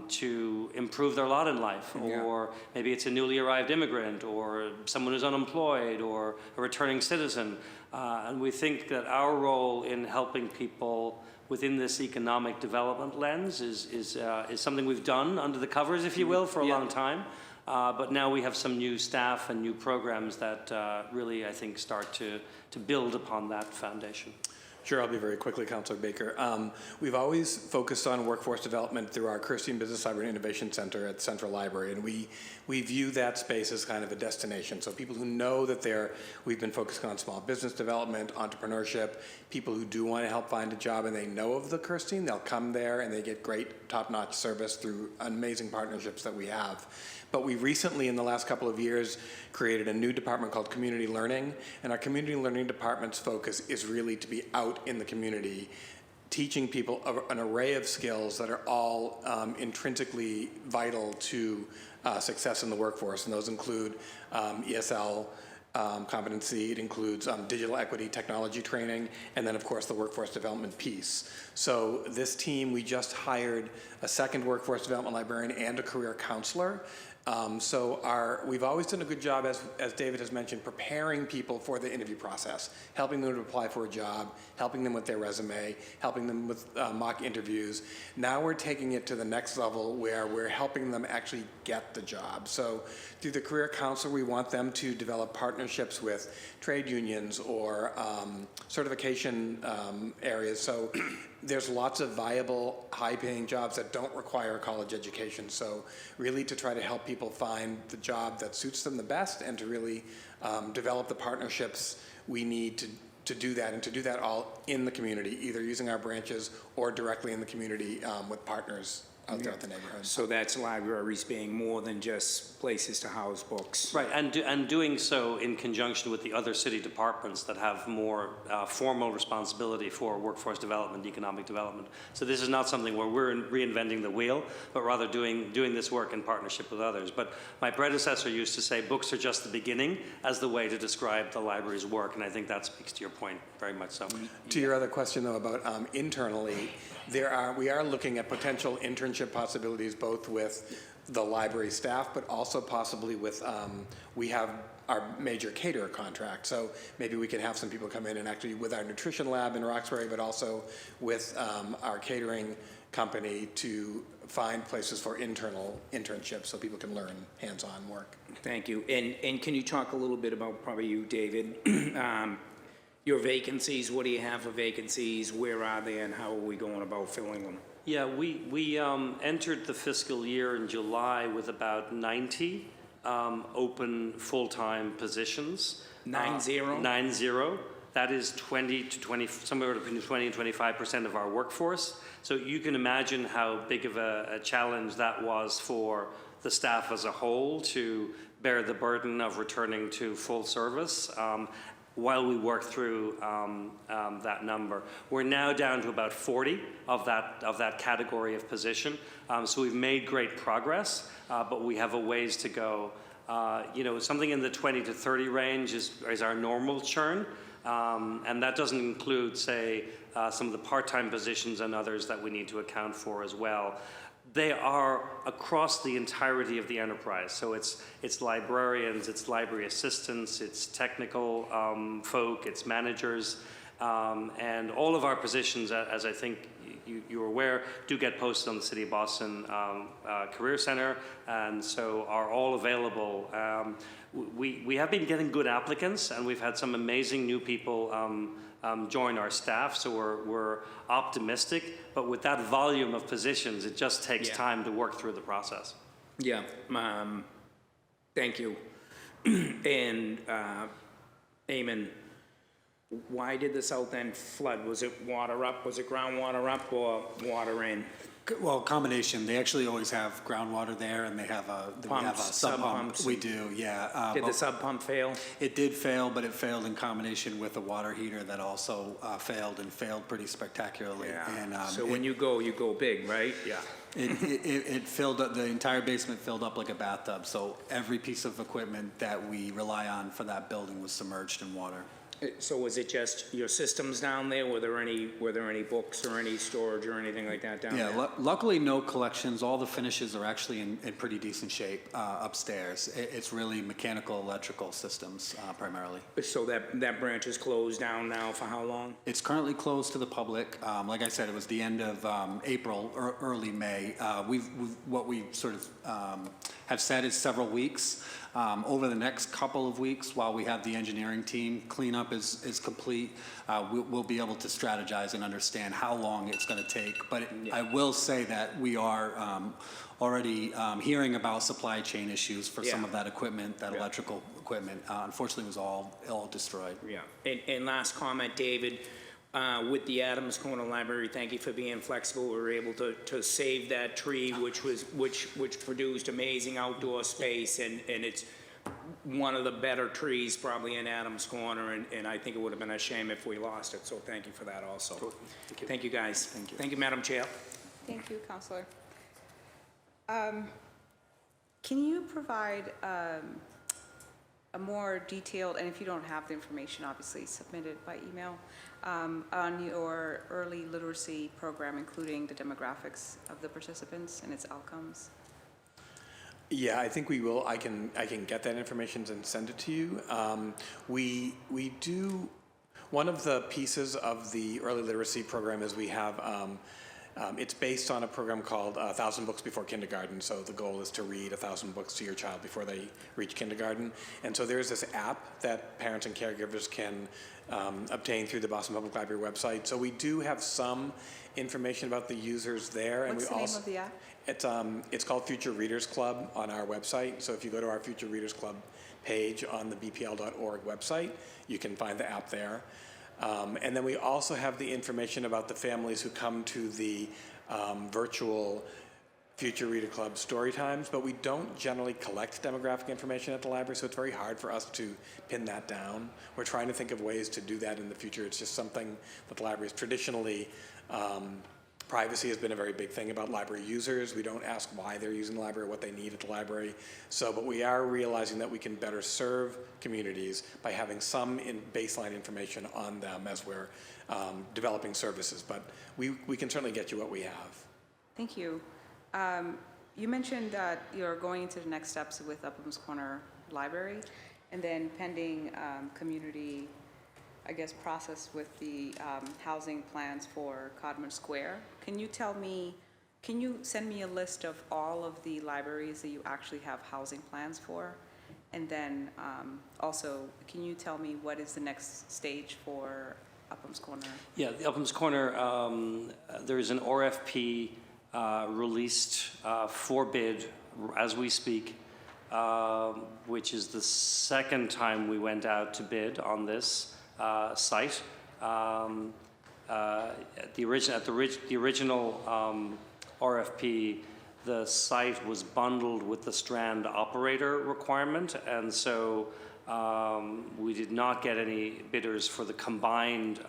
to improve their lot in life. Or maybe it's a newly arrived immigrant, or someone who's unemployed, or a returning citizen. And we think that our role in helping people within this economic development lens is something we've done under the covers, if you will, for a long time. But now we have some new staff and new programs that really, I think, start to build upon that foundation. Sure, I'll be very quickly, Councilor Baker. We've always focused on workforce development through our Christian Business Library and Innovation Center at Central Library, and we view that space as kind of a destination. So people who know that we've been focusing on small business development, entrepreneurship, people who do want to help find a job and they know of the Christine, they'll come there and they get great top-notch service through amazing partnerships that we have. But we recently, in the last couple of years, created a new department called Community Learning, and our Community Learning Department's focus is really to be out in the community, teaching people an array of skills that are all intrinsically vital to success in the workforce, and those include ESL competency, it includes digital equity technology training, and then of course the workforce development piece. So this team, we just hired a second workforce development librarian and a career counselor. We've always done a good job, as David has mentioned, preparing people for the interview process, helping them to apply for a job, helping them with their resume, helping them with mock interviews. Now we're taking it to the next level where we're helping them actually get the job. So through the career counselor, we want them to develop partnerships with trade unions or certification areas. So there's lots of viable, high-paying jobs that don't require a college education. So really to try to help people find the job that suits them the best, and to really develop the partnerships we need to do that, and to do that all in the community, either using our branches or directly in the community with partners out there at the neighborhood. So that's libraries being more than just places to house books. Right, and doing so in conjunction with the other city departments that have more formal responsibility for workforce development, economic development. So this is not something where we're reinventing the wheel, but rather doing this work in partnership with others. But my predecessor used to say books are just the beginning as the way to describe the library's work, and I think that speaks to your point very much so. To your other question, though, about internally, we are looking at potential internship possibilities both with the library staff, but also possibly with, we have our major caterer contract. So maybe we can have some people come in and actually with our nutrition lab in Roxbury, but also with our catering company to find places for internal internships so people can learn hands-on work. Thank you. And can you talk a little bit about, probably you, David, your vacancies? What do you have for vacancies? Where are they, and how are we going about filling them? Yeah, we entered the fiscal year in July with about 90 open full-time positions. 90? 90. That is 20 to 20, somewhere between 20 and 25% of our workforce. So you can imagine how big of a challenge that was for the staff as a whole to bear the burden of returning to full service. While we work through that number. We're now down to about 40 of that category of position. So we've made great progress, but we have a ways to go. Something in the 20 to 30 range is our normal churn, and that doesn't include, say, some of the part-time positions and others that we need to account for as well. They are across the entirety of the enterprise. So it's librarians, it's library assistants, it's technical folk, it's managers, and all of our positions, as I think you're aware, do get posted on the City of Boston Career Center, and so are all available. We have been getting good applicants, and we've had some amazing new people join our staff, so we're optimistic, but with that volume of positions, it just takes time to work through the process. Yeah, thank you. And Eamon, why did the south end flood? Was it water up? Was it groundwater up or water in? Well, combination. They actually always have groundwater there, and they have a sub pump. Sub-pumps. We do, yeah. Did the sub pump fail? It did fail, but it failed in combination with a water heater that also failed pretty spectacularly. Yeah. And, so when you go big, right? Yeah. It filled up, the entire basement filled up like a bathtub. So every piece of equipment that we rely on for that building was submerged in water. So was it just your systems down there? Were there any books or any storage or anything like that down there? Yeah, luckily no collections. All the finishes are actually in pretty decent shape upstairs. It's really mechanical, electrical systems primarily. So that branch is closed down now for how long? It's currently closed to the public. Like I said, it was the end of April or early May. What we sort of have said is several weeks. Over the next couple of weeks, while we have the engineering team, cleanup is complete, we'll be able to strategize and understand how long it's going to take. But I will say that we are already hearing about supply chain issues for some of that equipment, that electrical equipment. Unfortunately, it was all destroyed. Yeah. And last comment, David. With the Adams Corner Library, thank you for being flexible. We were able to save that tree, which produced amazing outdoor space, and it's one of the better trees probably in Adams Corner, and I think it would have been a shame if we lost it. So thank you for that also. Thank you. Thank you, guys. Thank you. Thank you, Madam Chair. Thank you, Councilor. Can you provide a more detailed, and if you don't have the information, obviously submit it by email, on your early literacy program, including the demographics of the participants and its outcomes? Yeah, I think we will. I can get that information and send it to you. We do. One of the pieces of the early literacy program is we have. It's based on a program called 1,000 Books Before Kindergarten. So the goal is to read 1,000 books to your child before they reach kindergarten. And so there's this app that parents and caregivers can obtain through the Boston Public Library website. So we do have some information about the users there. What's the name of the app? It's called Future Readers Club on our website. So if you go to our Future Readers Club page on the bpl.org website, you can find the app there. And then we also have the information about the families who come to the virtual future reader club story times, but we don't generally collect demographic information at the library, so it's very hard for us to pin that down. We're trying to think of ways to do that in the future. It's just something that the library is traditionally, privacy has been a very big thing about library users. We don't ask why they're using the library, what they need at the library. So, but we are realizing that we can better serve communities by having some baseline information on them as we're developing services. But we can certainly get you what we have. Thank you. You mentioned that you're going into the next steps with Upham's Corner Library, and then pending community, I guess, process with the housing plans for Codman Square. Can you send me a list of all of the libraries that you actually have housing plans for? And then also, can you tell me what is the next stage for Upham's Corner? Yeah, the Upham's Corner, there is an RFP released for bid as we speak, which is the second time we went out to bid on this site. The original RFP, the site was bundled with the Strand operator requirement, and so we did not get any bidders for the combined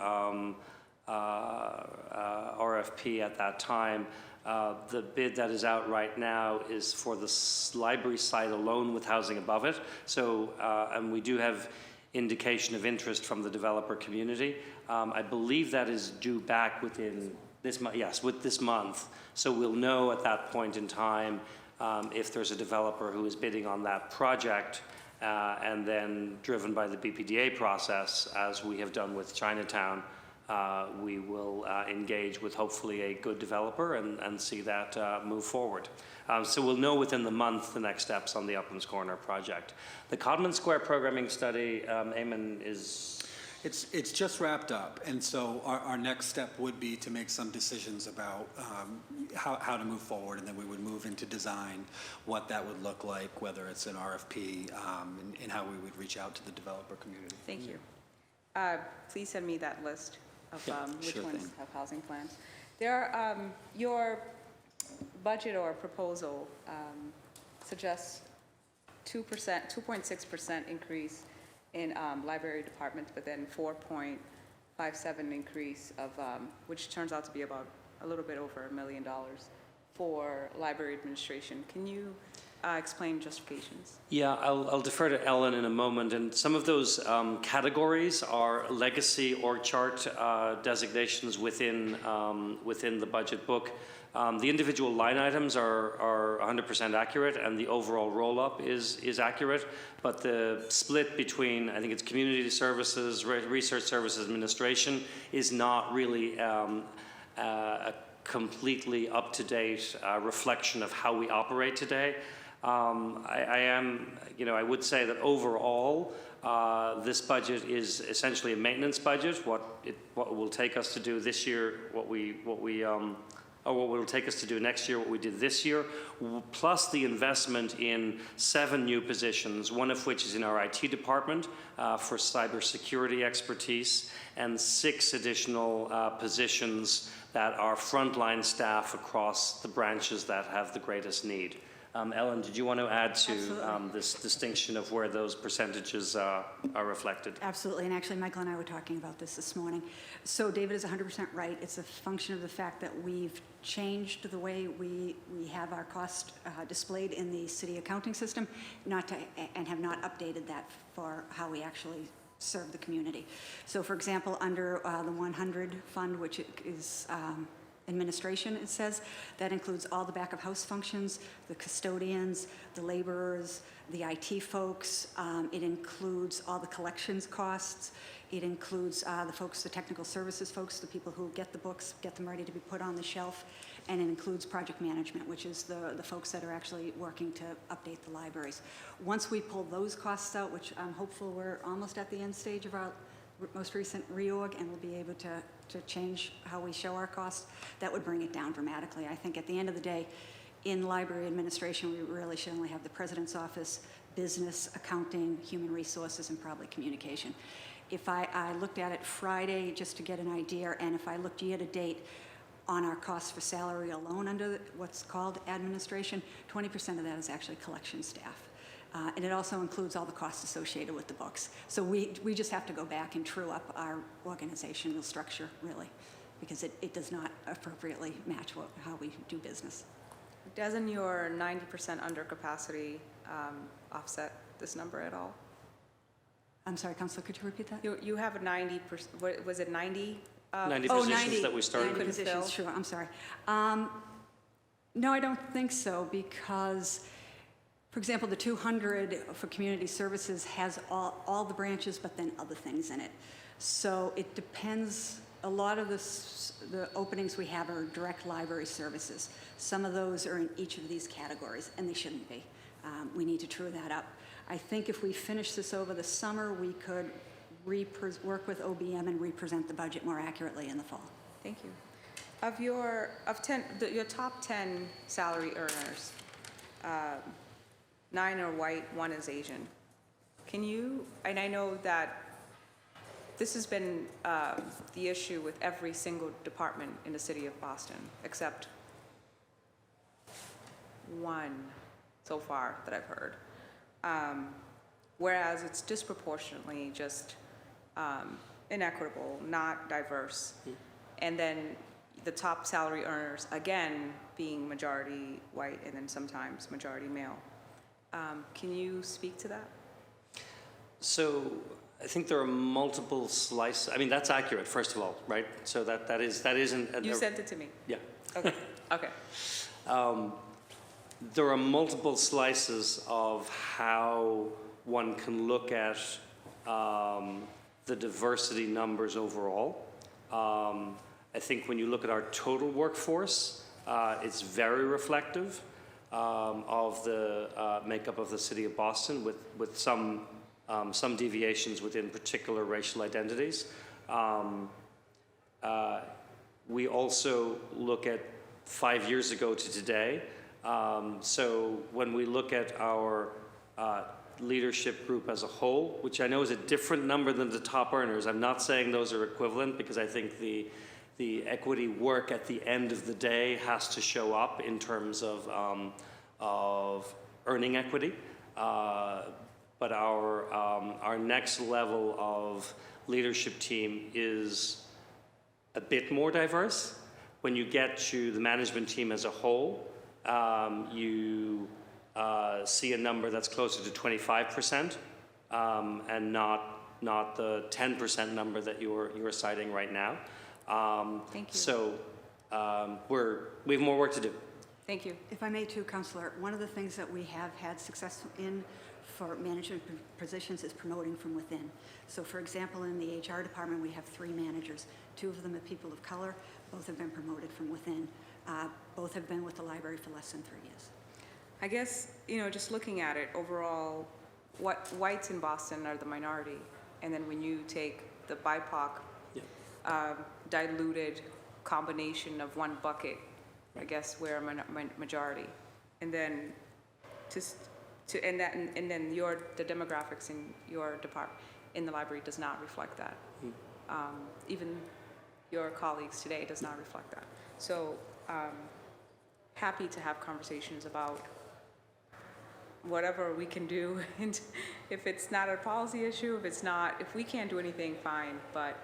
RFP at that time. The bid that is out right now is for the library site alone with housing above it. So, and we do have indication of interest from the developer community. I believe that is due back within this month. Yes, with this month. So we'll know at that point in time if there's a developer who is bidding on that project, and then driven by the BPDA process, as we have done with Chinatown. We will engage with hopefully a good developer and see that move forward. So we'll know within the month the next steps on the Upham's Corner project. The Codman Square programming study, Eamon, is... It's just wrapped up, and so our next step would be to make some decisions about how to move forward, and then we would move into design, what that would look like, whether it's an RFP, and how we would reach out to the developer community. Thank you. Please send me that list of which ones have housing plans. There are, your budget or proposal suggests 2.6% increase in library departments, but then 4.57 increase of, which turns out to be about a little bit over $1 million for library administration. Can you explain justifications? Yeah, I'll defer to Ellen in a moment. And some of those categories are legacy org chart designations within the budget book. The individual line items are 100% accurate, and the overall roll-up is accurate. But the split between, I think it's community services, research services, administration, is not really a completely up-to-date reflection of how we operate today. I would say that overall, this budget is essentially a maintenance budget. What will take us to do this year, what will take us to do next year, what we did this year, plus the investment in 7 new positions, one of which is in our IT department for cybersecurity expertise, and 6 additional positions that are frontline staff across the branches that have the greatest need. Ellen, did you want to add to this distinction of where those percentages are reflected? Absolutely, and actually Michael and I were talking about this morning. So David is 100% right. It's a function of the fact that we've changed the way we have our cost displayed in the city accounting system, and have not updated that for how we actually serve the community. So for example, under the 100 fund, which is administration, it says, that includes all the back of house functions, the custodians, the laborers, the IT folks. It includes all the collections costs. It includes the technical services folks, the people who get the books, get them ready to be put on the shelf. And it includes project management, which is the folks that are actually working to update the libraries. Once we pull those costs out, which I'm hopeful we're almost at the end stage of our most recent reorg, and we'll be able to change how we show our costs, that would bring it down dramatically. I think at the end of the day, in library administration, we really should only have the president's office, business, accounting, human resources, and probably communication. If I looked at it Friday just to get an idea, and if I looked year to date, on our costs for salary alone under what's called administration. 20% of that is actually collection staff. And it also includes all the costs associated with the books. So we just have to go back and true up our organizational structure, really, because it does not appropriately match how we do business. Doesn't your 90% under capacity offset this number at all? I'm sorry, Councilor, could you repeat that? You have a 90%, was it 90? 90 Oh, positions 90 that we started 90 with. positions, sure, I'm sorry. No, I don't think so, because, for example, the 200 for community services has all the branches, but then other things in it. So it depends. A lot of the openings we have are direct library services. Some of those are in each of these categories, and they shouldn't be. We need to true that up. I think if we finish this over the summer, we could work with OBM and represent the budget more accurately in the fall. Thank you. Of your top 10 salary earners, 9 are white, 1 is Asian. Can you, and I know that this has been the issue with every single department in the city of Boston, except 1 so far that I've heard. Whereas it's disproportionately just inequitable, not diverse. And then the top salary earners, again, being majority white and then sometimes majority male. Can you speak to that? So I think there are multiple slices. I mean, that's accurate, first of all, right? So that isn't. You sent it to me. Yeah. Okay. Okay. There are multiple slices of how one can look at the diversity numbers overall. I think when you look at our total workforce, it's very reflective of the makeup of the city of Boston, with some deviations within particular racial identities. We also look at 5 years ago to today. So when we look at our leadership group as a whole, which I know is a different number than the top earners, I'm not saying those are equivalent, because I think the equity work at the end of the day has to show up in terms of earning equity. But our next level of leadership team is a bit more diverse. When you get to the management team as a whole, you see a number that's closer to 25%, and not the 10% number that you're citing right now. Thank you. So we have more work to do. Thank you. If I may too, Councilor, one of the things that we have had success in for management positions is promoting from within. So for example, in the HR department, we have 3 managers. 2 of them are people of color. Both have been promoted from within. Both have been with the library for less than 3 years. I guess, just looking at it overall, what whites in Boston are the minority, and then when you take the BIPOC diluted combination of one bucket, I guess we're a majority, and then and then the demographics in your department in the library does not reflect that. Even your colleagues today does not reflect that. So happy to have conversations about whatever we can do, and if it's not a policy issue, if we can't do anything, fine, but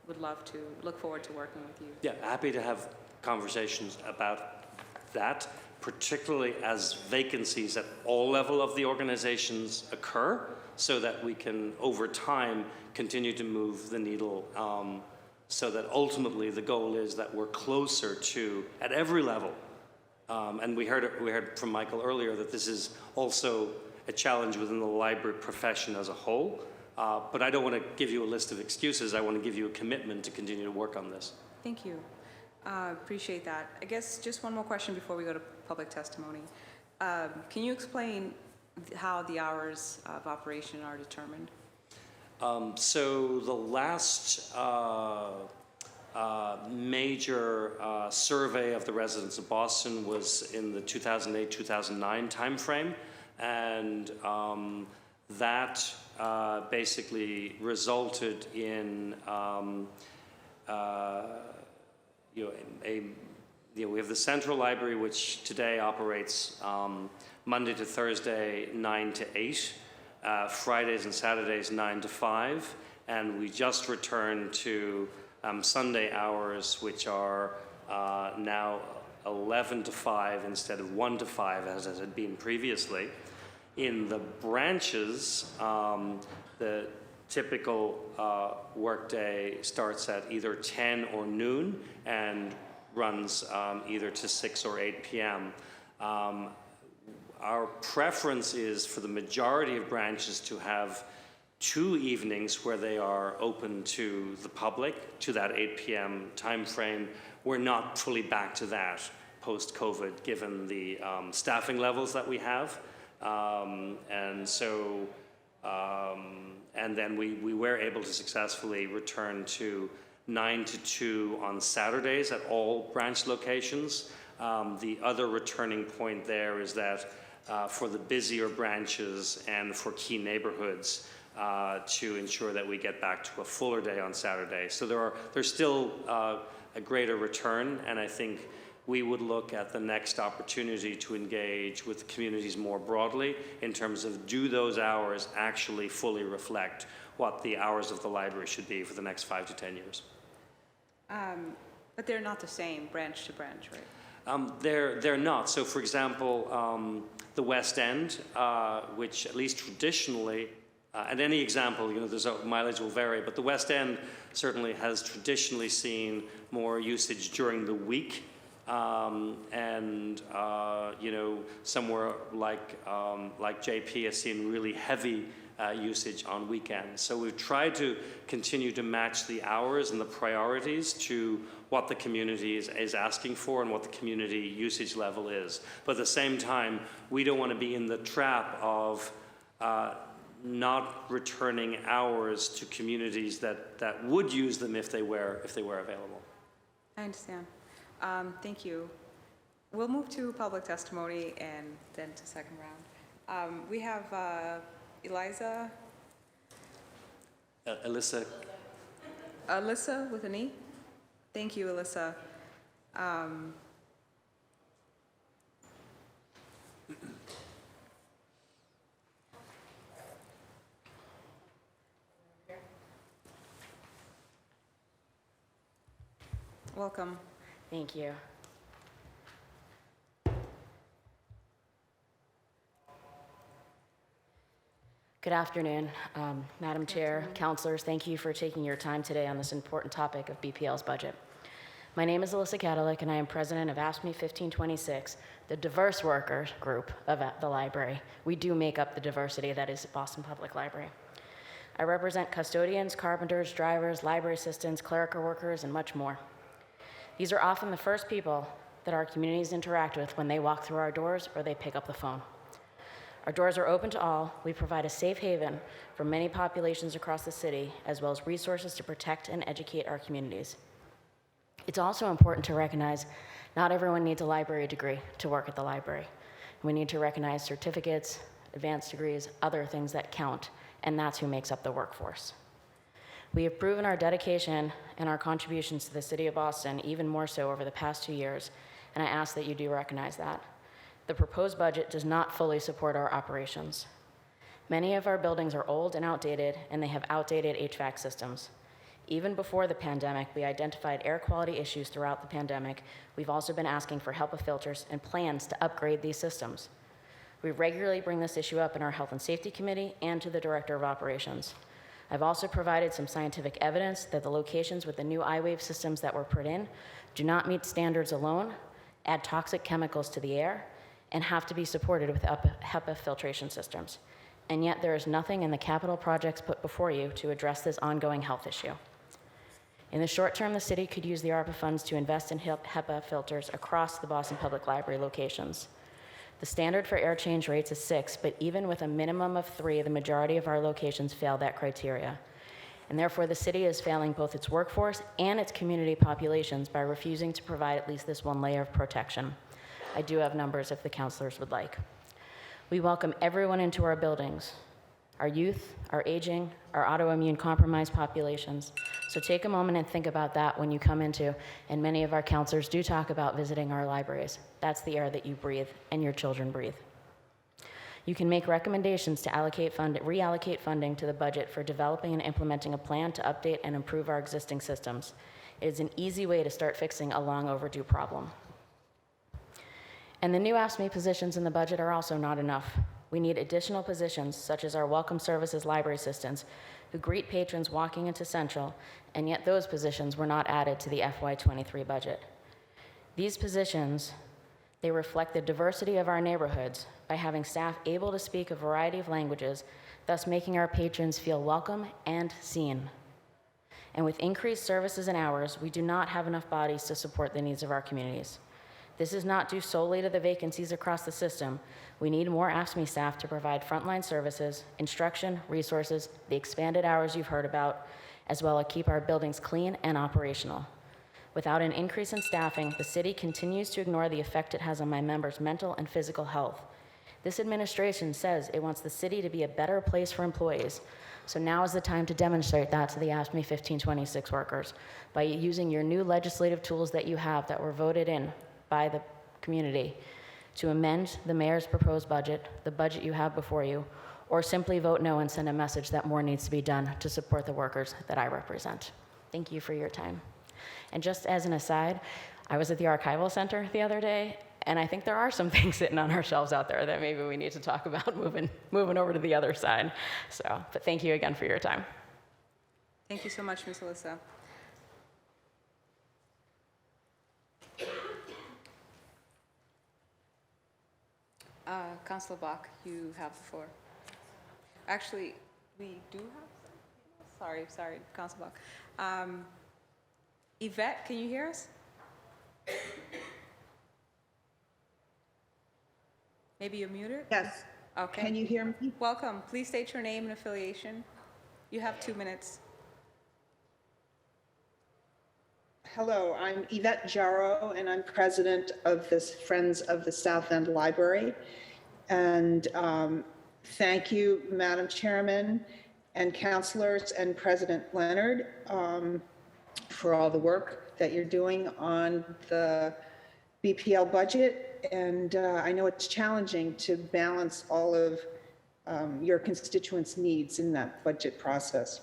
would look forward to working with you. Yeah, happy to have conversations about that, particularly as vacancies at all level of the organizations occur, so that we can, over time, continue to move the needle, so that ultimately the goal is that we're closer to, at every level. And we heard from Michael earlier that this is also a challenge within the library profession as a whole. But I don't want to give you a list of excuses. I want to give you a commitment to continue to work on this. Thank you. Appreciate that. I guess just one more question before we go to public testimony. Can you explain how the hours of operation are determined? So the last major survey of the residents of Boston was in the 2008-2009 timeframe, and that basically resulted in we have the central library, which today operates Monday to Thursday, 9 to 8, Fridays and Saturdays, 9 to 5, and we just returned to Sunday hours, which are now 11 to 5 instead of 1 to 5, as it had been previously. In the branches, the typical workday starts at either 10 or noon and runs either to 6 or 8 p.m. Our preference is for the majority of branches to have 2 evenings where they are open to the public, to that 8 p.m. time frame. We're not fully back to that post-COVID, given the staffing levels that we have. And then we were able to successfully return to 9 to 2 on Saturdays at all branch locations. The other returning point there is that for the busier branches and for key neighborhoods, to ensure that we get back to a fuller day on Saturday. So there's still a greater return, and I think we would look at the next opportunity to engage with communities more broadly in terms of, do those hours actually fully reflect what the hours of the library should be for the next 5 to 10 years? But they're not the same branch to branch, right? They're not. So, for example, the West End, which at least traditionally, and any example, there's mileage will vary, but the West End certainly has traditionally seen more usage during the week, somewhere like JP has seen really heavy usage on weekends. So we've tried to continue to match the hours and the priorities to what the community is asking for and what the community usage level is. But at the same time, we don't want to be in the trap of not returning hours to communities that would use them if they were available. I understand. Thank you. We'll move to public testimony and then to second round. We have Eliza. Alyssa. Alyssa with an E. Thank you, Alyssa. Welcome. Thank you. Good afternoon, Madam Chair, councilors. Thank you for taking your time today on this important topic of BPL's budget. My name is Alyssa Cadillac, and I am president of AFSCME 1526, the diverse worker group of the library. We do make up the diversity that is Boston Public Library. I represent custodians, carpenters, drivers, library assistants, clerical workers, and much more. These are often the first people that our communities interact with when they walk through our doors or they pick up the phone. Our doors are open to all. We provide a safe haven for many populations across the city, as well as resources to protect and educate our communities. It's also important to recognize not everyone needs a library degree to work at the library. We need to recognize certificates, advanced degrees, other things that count, and that's who makes up the workforce. We have proven our dedication and our contributions to the City of Boston even more so over the past 2 years, and I ask that you do recognize that. The proposed budget does not fully support our operations. Many of our buildings are old and outdated, and they have outdated HVAC systems. Even before the pandemic, we identified air quality issues throughout the pandemic. We've also been asking for HEPA filters and plans to upgrade these systems. We regularly bring this issue up in our Health and Safety Committee and to the Director of Operations. I've also provided some scientific evidence that the locations with the new iWave systems that were put in do not meet standards alone, add toxic chemicals to the air, and have to be supported with HEPA filtration systems. And yet there is nothing in the capital projects put before you to address this ongoing health issue. In the short term, the city could use the ARPA funds to invest in HEPA filters across the Boston Public Library locations. The standard for air change rates is 6, but even with a minimum of 3, the majority of our locations fail that criteria. And therefore, the city is failing both its workforce and its community populations by refusing to provide at least this one layer of protection. I do have numbers if the councilors would like. We welcome everyone into our buildings. our youth, our aging, our autoimmune compromised populations. So take a moment and think about that when you come into, and many of our counselors do talk about visiting our libraries. That's the air that you breathe and your children breathe. You can make recommendations to reallocate funding to the budget for developing and implementing a plan to update and improve our existing systems. It is an easy way to start fixing a long overdue problem. And the new AFSCME positions in the budget are also not enough. We need additional positions, such as our Welcome Services library assistants, who greet patrons walking into Central, and yet those positions were not added to the FY23 budget. These positions, they reflect the diversity of our neighborhoods by having staff able to speak a variety of languages, thus making our patrons feel welcome and seen. And with increased services and hours, we do not have enough bodies to support the needs of our communities. This is not due solely to the vacancies across the system. We need more AFSCME staff to provide frontline services, instruction, resources, the expanded hours you've heard about, as well as keep our buildings clean and operational. Without an increase in staffing, the city continues to ignore the effect it has on my members' mental and physical health. This administration says it wants the city to be a better place for employees. So now is the time to demonstrate that to the AFSCME 1526 workers by using your new legislative tools that you have that were voted in by the community to amend the mayor's proposed budget, the budget you have before you, or simply vote no and send a message that more needs to be done to support the workers that I represent. Thank you for your time. And just as an aside, I was at the Archival Center the other day, and I think there are some things sitting on our shelves out there that maybe we need to talk about moving over to the other side. So, but thank you again for your time. Thank you so much, Ms. Alyssa. Councilor Bach, you have the floor. Actually, we do have, sorry, Councilor Bach. Yvette, can you hear us? Maybe you're muted? Yes. Okay. Can you hear me? Welcome. Please state your name and affiliation. You have 2 minutes. Hello, I'm Yvette Jarrow, and I'm president of the Friends of the South End Library. And thank you, Madam Chairman and councilors and President Leonard for all the work that you're doing on the BPL budget. And I know it's challenging to balance all of your constituents' needs in that budget process.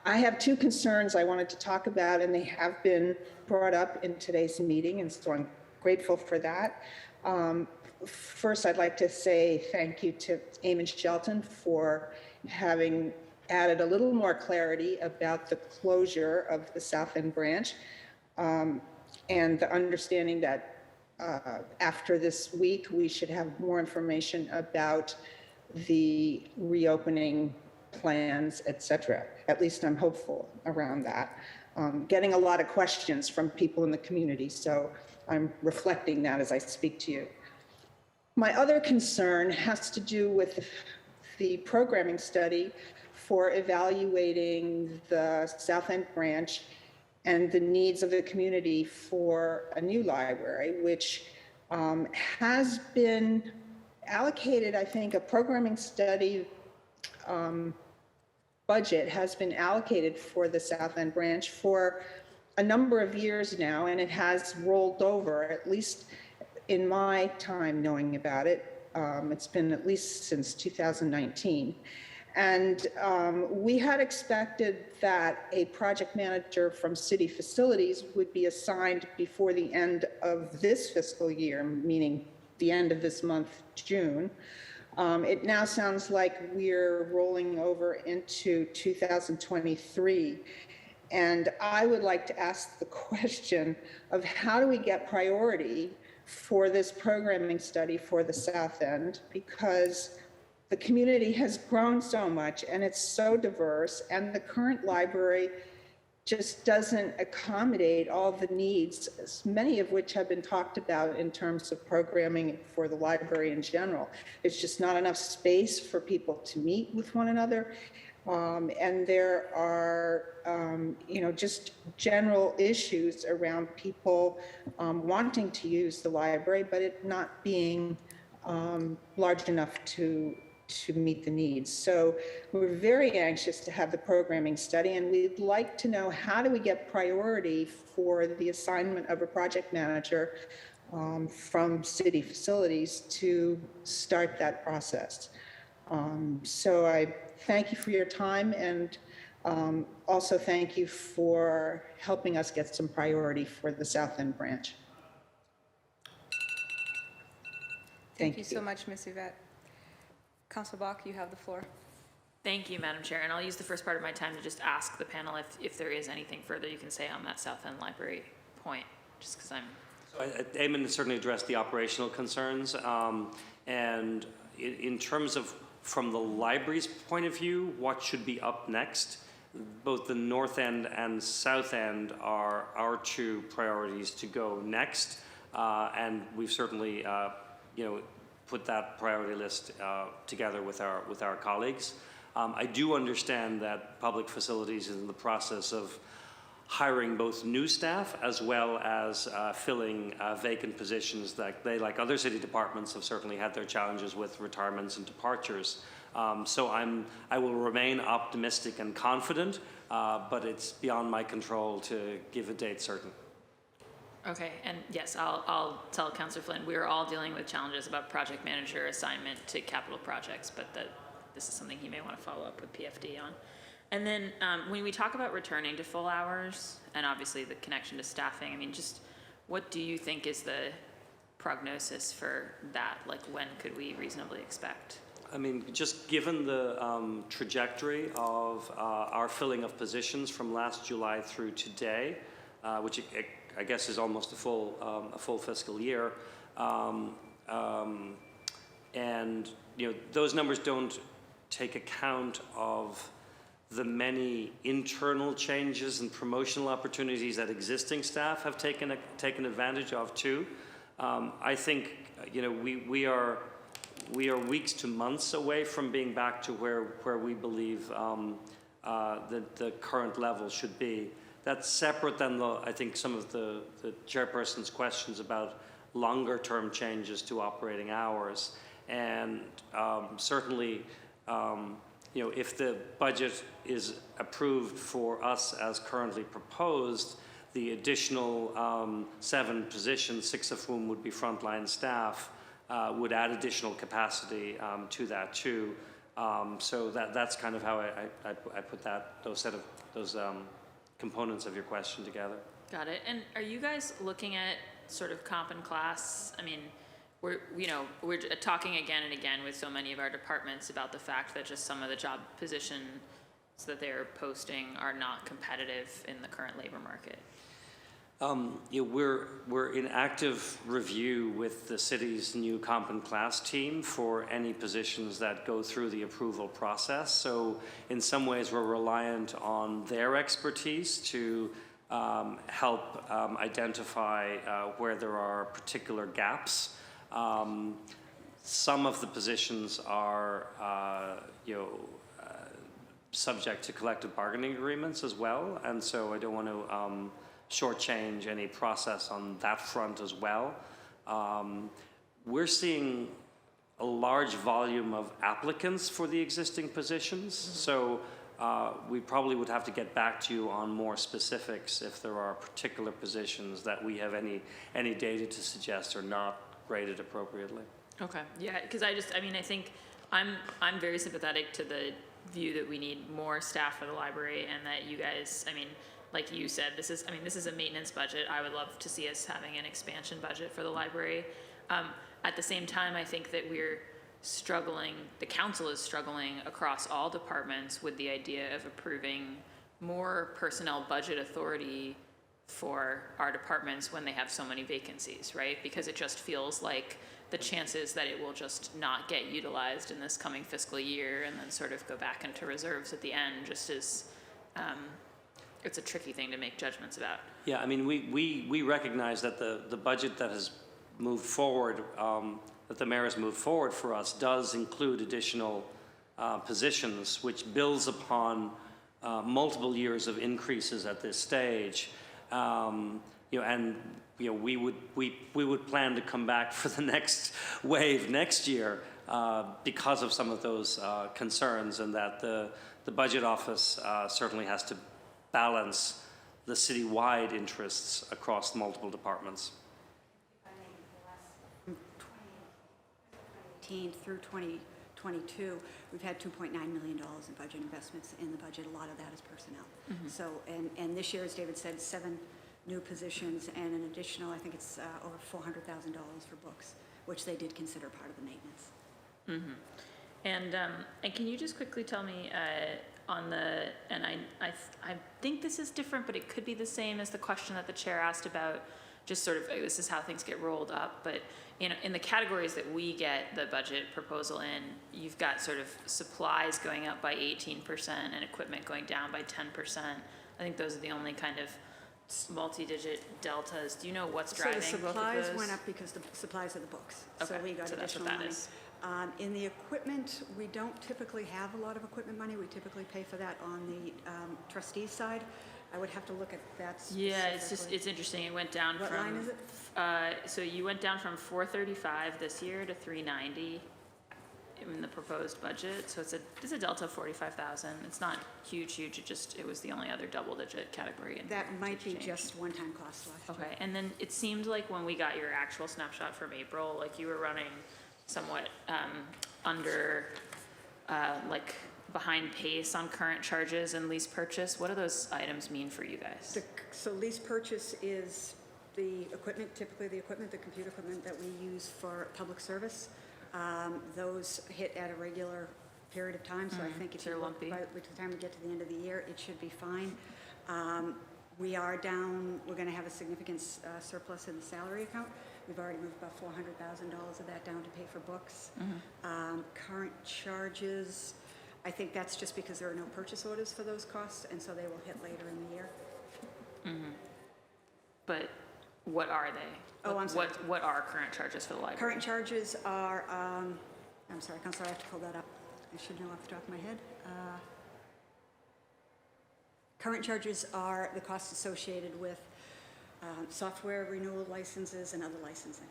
I have 2 concerns I wanted to talk about, and they have been brought up in today's meeting, and so I'm grateful for that. First, I'd like to say thank you to Eamon Shelton for having added a little more clarity about the closure of the South End branch, and the understanding that after this week, we should have more information about the reopening plans, et cetera. At least I'm hopeful around that. Getting a lot of questions from people in the community, so I'm reflecting that as I speak to you. My other concern has to do with the programming study for evaluating the South End branch and the needs of the community for a new library, which has been allocated, I think, a programming study budget has been allocated for the South End branch for a number of years now, and it has rolled over, at least in my time knowing about it. It's been at least since 2019. And we had expected that a project manager from city facilities would be assigned before the end of this fiscal year, meaning the end of this month, June. It now sounds like we're rolling over into 2023. And I would like to ask the question of how do we get priority for this programming study for the South End, because the community has grown so much and it's so diverse, and the current library just doesn't accommodate all the needs, many of which have been talked about in terms of programming for the library in general. There's just not enough space for people to meet with one another. And there are, just general issues around people wanting to use the library, but it not being large enough to to meet the needs. So we're very anxious to have the programming study, and we'd like to know, how do we get priority for the assignment of a project manager from city facilities to start that process? So I thank you for your time, and also thank you for helping us get some priority for the South End branch. Thank you so much, Ms. Yvette. Councilor Bach, you have the floor. Thank you, Madam Chair, and I'll use the first part of my time to just ask the panel if there is anything further you can say on that South End Library point, just because I'm... Eamon has certainly addressed the operational concerns, and in terms of, from the library's point of view, what should be up next, both the North End and South End are our two priorities to go next, and we've certainly, put that priority list together with our colleagues. I do understand that public facilities is in the process of hiring both new staff as well as filling vacant positions that they, like other city departments, have certainly had their challenges with retirements and departures. So I will remain optimistic and confident, but it's beyond my control to give a date certain. Okay, and yes, I'll tell Councillor Flynn, we are all dealing with challenges about project manager assignment to capital projects, but that this is something he may want to follow up with PFD on. And then when we talk about returning to full hours, and obviously the connection to staffing, I mean, just what do you think is the prognosis for that? Like, when could we reasonably expect? I mean, just given the trajectory of our filling of positions from last July through today, which I guess is almost a full fiscal year, and those numbers don't take account of the many internal changes and promotional opportunities that existing staff have taken advantage of too. I think we are weeks to months away from being back to where we believe the current level should be. That's separate than I think some of the chairperson's questions about longer term changes to operating hours, and certainly if the budget is approved for us as currently proposed, the additional 7 positions, 6 of whom would be frontline staff, would add additional capacity to that too. So that's kind of how I put those components of your question together. Got it. And are you guys looking at sort of comp and class? I mean, we're talking again and again with so many of our departments about the fact that just some of the job positions that they're posting are not competitive in the current labor market. We're in active review with the city's new comp and class team for any positions that go through the approval process. So in some ways we're reliant on their expertise to help identify where there are particular gaps. Some of the positions are subject to collective bargaining agreements as well, and so I don't want to shortchange any process on that front as well. We're seeing a large volume of applicants for the existing positions, so we probably would have to get back to you on more specifics if there are particular positions that we have any data to suggest are not graded appropriately. Okay. Yeah, because I think I'm very sympathetic to the view that we need more staff for the library, and that you guys, like you said, this is a maintenance budget. I would love to see us having an expansion budget for the library. At the same time, I think that we're struggling, the council is struggling across all departments with the idea of approving more personnel budget authority for our departments when they have so many vacancies, right? Because it just feels like the chances that it will just not get utilized in this coming fiscal year and then sort of go back into reserves at the end just is, it's a tricky thing to make judgments about. Yeah, we recognize that the budget that has moved forward, that the mayor has moved forward for us, does include additional positions, which builds upon multiple years of increases at this stage. We would plan to come back for the next wave next year. because of some of those concerns, and that the budget office certainly has to balance the citywide interests across multiple departments. Through 2022, we've had $2.9 million in budget investments in the budget. A lot of that is personnel. So, and this year, as David said, 7 new positions and an additional, I think it's over $400,000 for books, which they did consider part of the maintenance. And can you just quickly tell me on the, and I think this is different, but it could be the same as the question that the chair asked about, just sort of, this is how things get rolled up, but in the categories that we get the budget proposal in, you've got sort of supplies going up by 18% and equipment going down by 10%. I think those are the only kind of multi-digit deltas. Do you know what's driving both of those? So the supplies went up because the supplies of the books. Okay, So we got so that's additional what that money. is. In the equipment, we don't typically have a lot of equipment money. We typically pay for that on the trustees side. I would have to look at that specifically. Yeah, it's interesting. It went down What from. line is it? So you went down from 435 this year to 390 in the proposed budget. So it's a delta of 45,000. It's not huge. It was the only other double-digit category. That might be just one-time cost last year. Okay, and then it seemed like when we got your actual snapshot from April, like you were running somewhat under, like behind pace on current charges and lease purchase. What do those items mean for you guys? So lease purchase is the equipment, typically the computer equipment that we use for public service. Those hit at a regular period of time, so I think if They're you look lumpy. by the time we get to the end of the year, it should be fine. We are down, we're going to have a significant surplus in the salary account. We've already moved about $400,000 of that down to pay for books. Current charges, I think that's just because there are no purchase orders for those costs, and so they will hit later in the year. But what are they? Oh, I'm sorry. What are current charges for the library? Current charges are, I'm sorry, Counselor, I have to pull that up. I should know off the top of my head. Current charges are the costs associated with software renewal licenses and other licensing.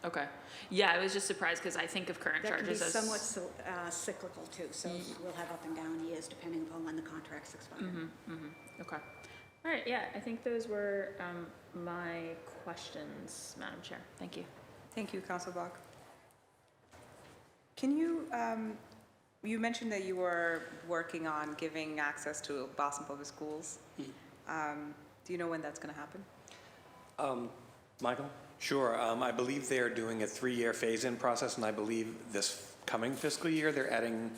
Okay. Yeah, I was just surprised because I think of current That can be charges as somewhat cyclical too, so we'll have up and down years depending upon when the contracts expire. Okay. All right. Yeah, I think those were my questions, Madam Chair. Thank you. Thank you, Councilor Bach. Can you, you mentioned that you were working on giving access to Boston Public Schools. Do you know when that's going to happen? Michael? Sure. I believe they're doing a 3-year phase-in process, and I believe this coming fiscal year they're adding,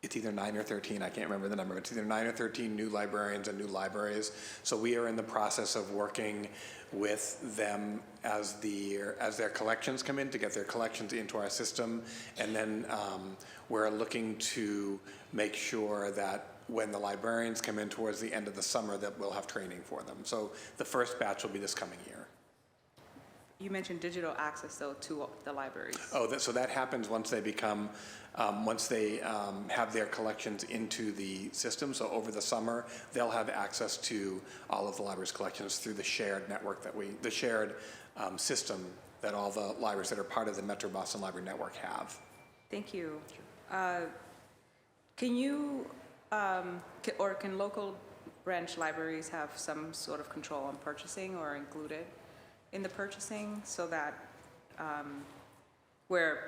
it's either 9 or 13, I can't remember the number. It's either 9 or 13 new librarians and new libraries. So we are in the process of working with them as their collections come in, to get their collections into our system. And then we're looking to make sure that when the librarians come in towards the end of the summer, that we'll have training for them. So the first batch will be this coming year. You mentioned digital access, though, to the libraries. Oh, so that happens once they become, once they have their collections into the system. So over the summer, they'll have access to all of the library's collections through the shared network the shared system that all the libraries that are part of the Metro Boston Library Network have. Thank you. Can you, or can local branch libraries have some sort of control on purchasing or included in the purchasing so that we're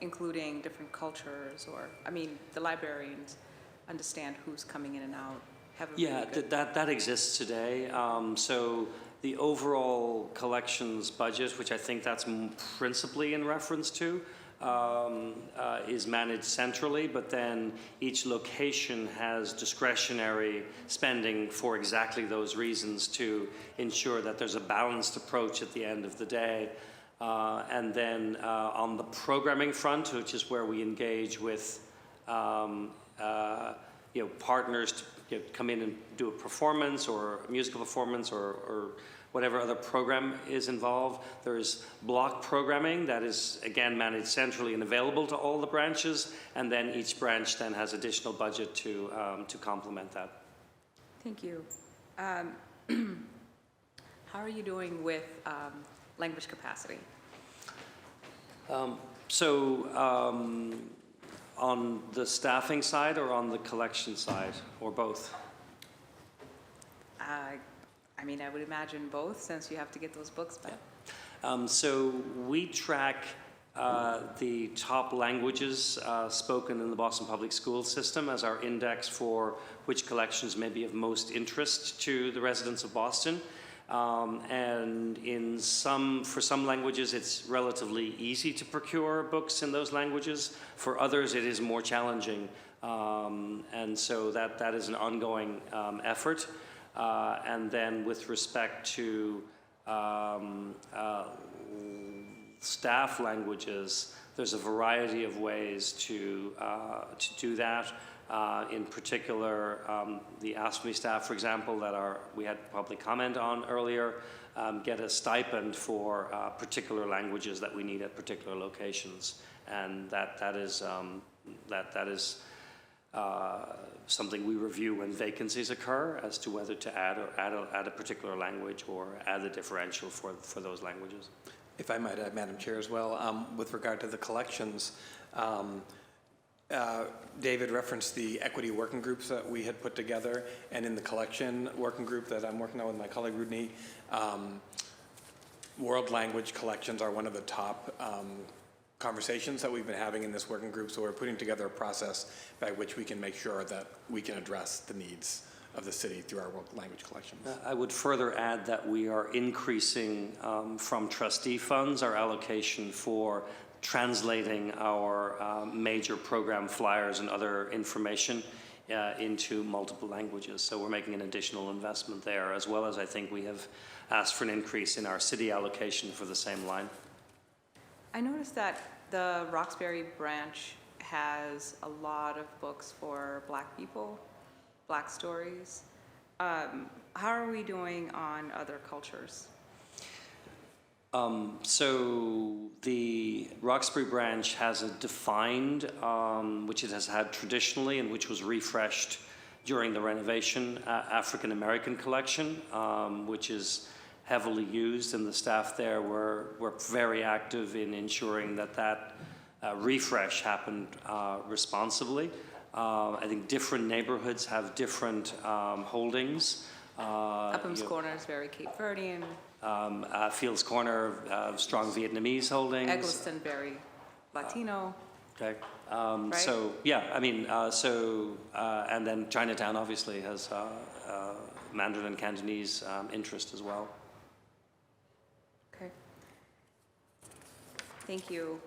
including different cultures, or, I mean, the librarians understand who's coming in and out? Yeah, that exists today. So the overall collections budget, which I think that's principally in reference to, is managed centrally, but then each location has discretionary spending for exactly those reasons to ensure that there's a balanced approach at the end of the day. And then on the programming front, which is where we engage with partners to come in and do a performance or a musical performance or whatever other program is involved. There's block programming that is, again, managed centrally and available to all the branches, and then each branch then has additional budget to complement that. Thank you. How are you doing with language capacity? So on the staffing side or on the collection side, or both? I mean, I would imagine both, since you have to get those books back. So we track the top languages spoken in the Boston Public School system as our index for which collections may be of most interest to the residents of Boston. And for some languages, it's relatively easy to procure books in those languages. For others, it is more challenging. And so that is an ongoing effort. And then with respect to staff languages, there's a variety of ways to do that. In particular, the AFSCME staff, for example, that we had public comment on earlier, get a stipend for particular languages that we need at particular locations, and that is something we review when vacancies occur as to whether to add a particular language or add the differential for those languages. If I might add, Madam Chair, as well, with regard to the collections, David referenced the equity working groups that we had put together, and in the collection working group that I'm working on with my colleague Rudney, world language collections are one of the top conversations that we've been having in this working group, so we're putting together a process by which we can make sure that we can address the needs of the city through our world language collections. I would further add that we are increasing from trustee funds our allocation for translating our major program flyers and other information into multiple languages. So we're making an additional investment there, as well as I think we have asked for an increase in our city allocation for the same line. I noticed that the Roxbury branch has a lot of books for Black people, Black stories. How are we doing on other cultures? So the Roxbury branch has a defined, which it has had traditionally and which was refreshed during the renovation, African American collection, which is heavily used, and the staff there were very active in ensuring that refresh happened responsibly. I think different neighborhoods have different holdings. Upham's Corner is very Cape Verdean. Fields Corner, strong Vietnamese holdings. Eggleston, very Latino. Okay. Right? So, yeah, I mean, and then Chinatown obviously has Mandarin and Cantonese interest as well. Okay. Thank you.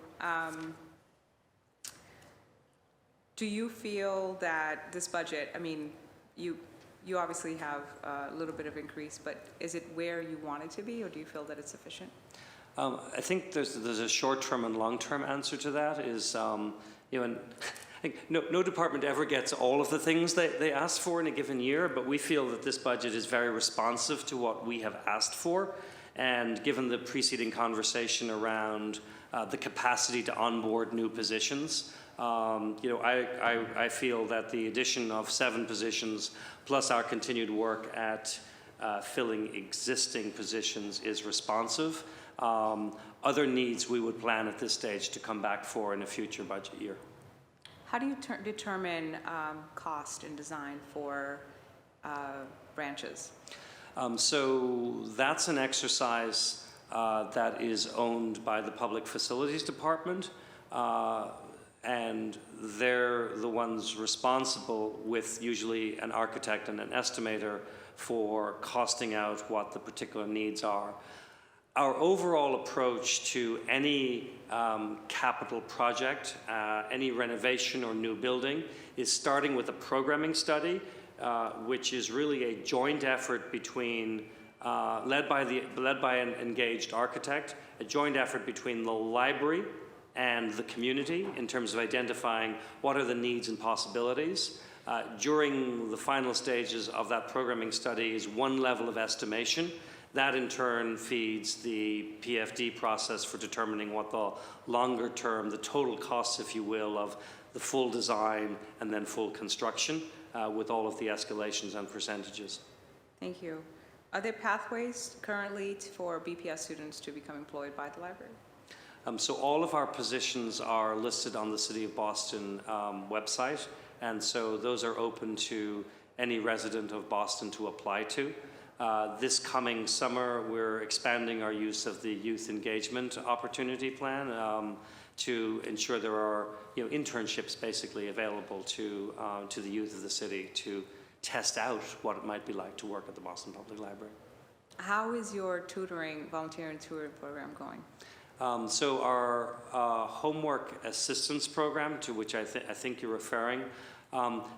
Do you feel that this budget, I mean, you obviously have a little bit of increase, but is it where you want it to be, or do you feel that it's sufficient? I think there's a short-term and long-term answer to that. Is and I think no department ever gets all of the things they ask for in a given year, but we feel that this budget is very responsive to what we have asked for, and given the preceding conversation around the capacity to onboard new positions. I feel that the addition of 7 positions plus our continued work at filling existing positions is responsive. Other needs we would plan at this stage to come back for in a future budget year. How do you determine cost and design for branches? So that's an exercise that is owned by the Public Facilities Department. And they're the ones responsible, with usually an architect and an estimator, for costing out what the particular needs are. Our overall approach to any capital project, any renovation or new building, is starting with a programming study, which is really a joint effort between, led by an engaged architect, a joint effort between the library and the community in terms of identifying what are the needs and possibilities. During the final stages of that programming study is one level of estimation. That in turn feeds the PFD process for determining what the longer term, the total costs, if you will, of the full design and then full construction with all of the escalations and percentages. Thank you. Are there pathways currently for BPS students to become employed by the library? So all of our positions are listed on the City of Boston website, and so those are open to any resident of Boston to apply to. This coming summer, we're expanding our use of the Youth Engagement Opportunity Plan to ensure there are internships basically available to the youth of the city to test out what it might be like to work at the Boston Public Library. How is your volunteer and tutoring program going? So our homework assistance program, to which I think you're referring,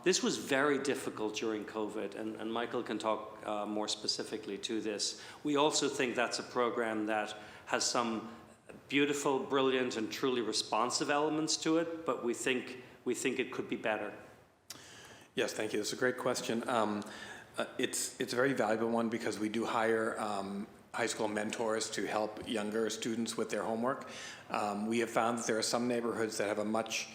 this was very difficult during COVID, and Michael can talk more specifically to this. We also think that's a program that has some beautiful, brilliant, and truly responsive elements to it, but we think it could be better. Yes, thank you. That's a great question. It's a very valuable one because we do hire high school mentors to help younger students with their homework. We have found that there are some neighborhoods that have a much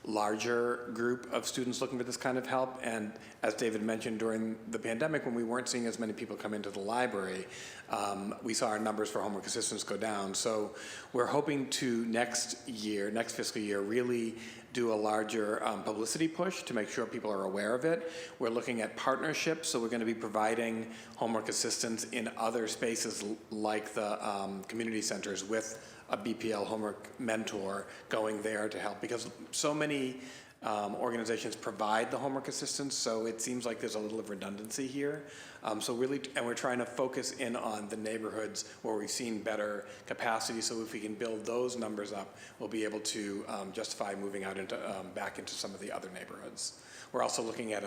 larger group of students looking for this kind of help, and as David mentioned, during the pandemic when we weren't seeing as many people come into the library, we saw our numbers for homework assistance go down. So we're hoping to next fiscal year, really do a larger publicity push to make sure people are aware of it. We're looking at partnerships, so we're going to be providing homework assistance in other spaces like the community centers with a BPL homework mentor going there to help, because so many organizations provide the homework assistance, so it seems like there's a little of redundancy here. So really, and we're trying to focus in on the neighborhoods where we've seen better capacity, so if we can build those numbers up, we'll be able to justify moving out into back into some of the other neighborhoods. We're also looking at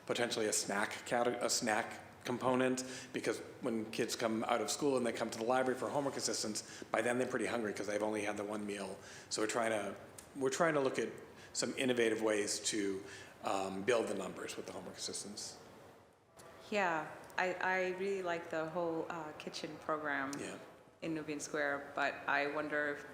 potentially a snack component, because when kids come out of school and they come to the library for homework assistance, by then they're pretty hungry because they've only had the one meal. So we're trying to look at some innovative ways to build the numbers with the homework assistance. Yeah, I really like the whole kitchen program in Nubian Square, but I wonder if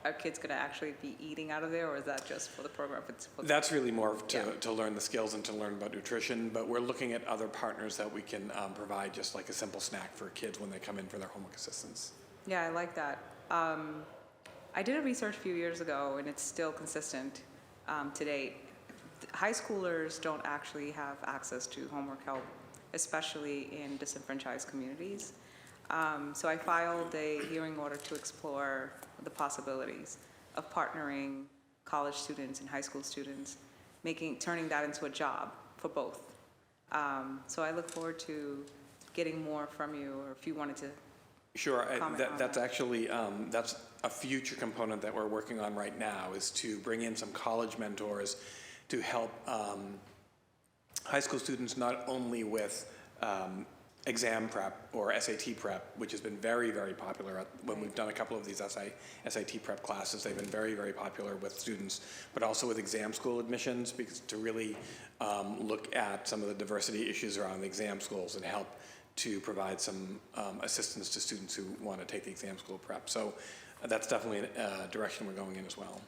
are kids going to actually be eating out of there, or is that just for the program? That's really more to learn the skills and to learn about nutrition, but we're looking at other partners that we can provide just like a simple snack for kids when they come in for their homework assistance. Yeah, I like that. I did a research a few years ago, and it's still consistent to date. High schoolers don't actually have access to homework help, especially in disenfranchised communities. So I filed a hearing order to explore the possibilities of partnering college students and high school students, turning that into a job for both. So I look forward to getting more from you, or if you wanted to. Sure, that's actually, that's a future component that we're working on right now, is to bring in some college mentors to help high school students not only with exam prep or SAT prep, which has been very, very popular when we've done a couple of these SAT prep classes. They've been very, very popular with students, but also with exam school admissions, because to really look at some of the diversity issues around the exam schools and help to provide some assistance to students who want to take the exam school prep. So that's definitely a direction we're going in as well.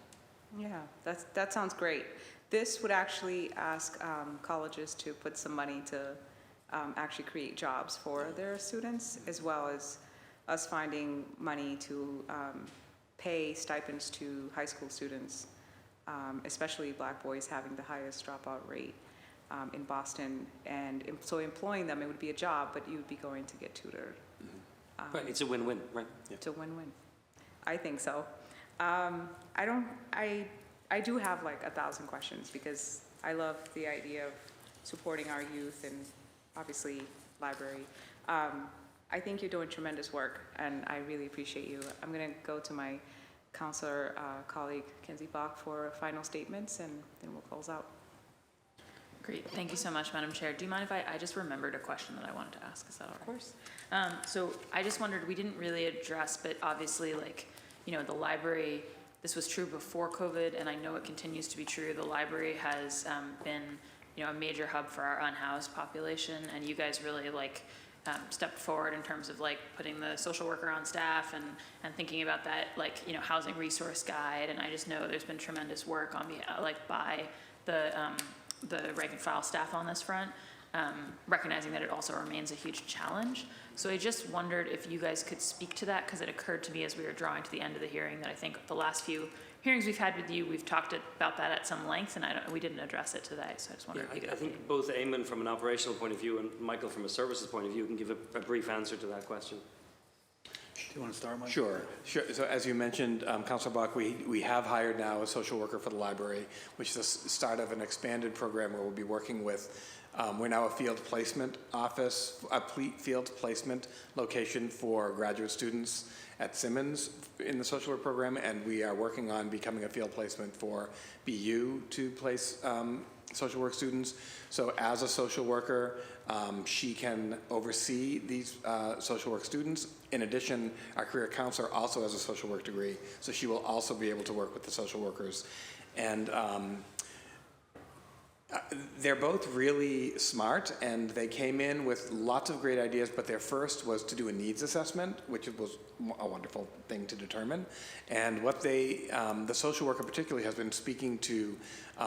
Yeah, that sounds great. This would actually ask colleges to put some money to actually create jobs for their students, as well as us finding money to pay stipends to high school students, especially Black boys having the highest dropout rate in Boston. And so employing them, it would be a job, but you would be going to get tutored. Right, it's a win-win, right? Yeah. It's a win-win. I think so. I do have like 1,000 questions, because I love the idea of supporting our youth and obviously library. I think you're doing tremendous work, and I really appreciate you. I'm going to go to my counselor colleague, Kenzie Bach, for final statements, and then we'll close out. Great, thank you so much, Madam Chair. Do you mind if I just remembered a question that I wanted to ask? Is that all right? Of course. So I just wondered, we didn't really address, but obviously, like, the library, this was true before COVID, and I know it continues to be true. The library has been, a major hub for our unhoused population, and you guys really stepped forward in terms of putting the social worker on staff and thinking about that housing resource guide. And I just know there's been tremendous work on by the rank and file staff on this front. recognizing that it also remains a huge challenge. So I just wondered if you guys could speak to that, because it occurred to me as we were drawing to the end of the hearing that I think the last few hearings we've had with you, we've talked about that at some length, and we didn't address it today. So I just wondered if you could I think both Eamon from an operational point of view and Michael from a services point of view can give a brief answer to that question. Do you want to start, Mike? Sure. So as you mentioned, Councilor Bach, we have hired now a social worker for the library, which is the start of an expanded program where we'll be working with, we're now a field placement office, a field placement location for graduate students at Simmons in the social work program, and we are working on becoming a field placement for BU to place social work students. So as a social worker, she can oversee these social work students. In addition, our career counselor also has a social work degree, so she will also be able to work with the social workers. And they're both really smart, and they came in with lots of great ideas, but their first was to do a needs assessment, which was a wonderful thing to determine. And what the social worker particularly has been speaking to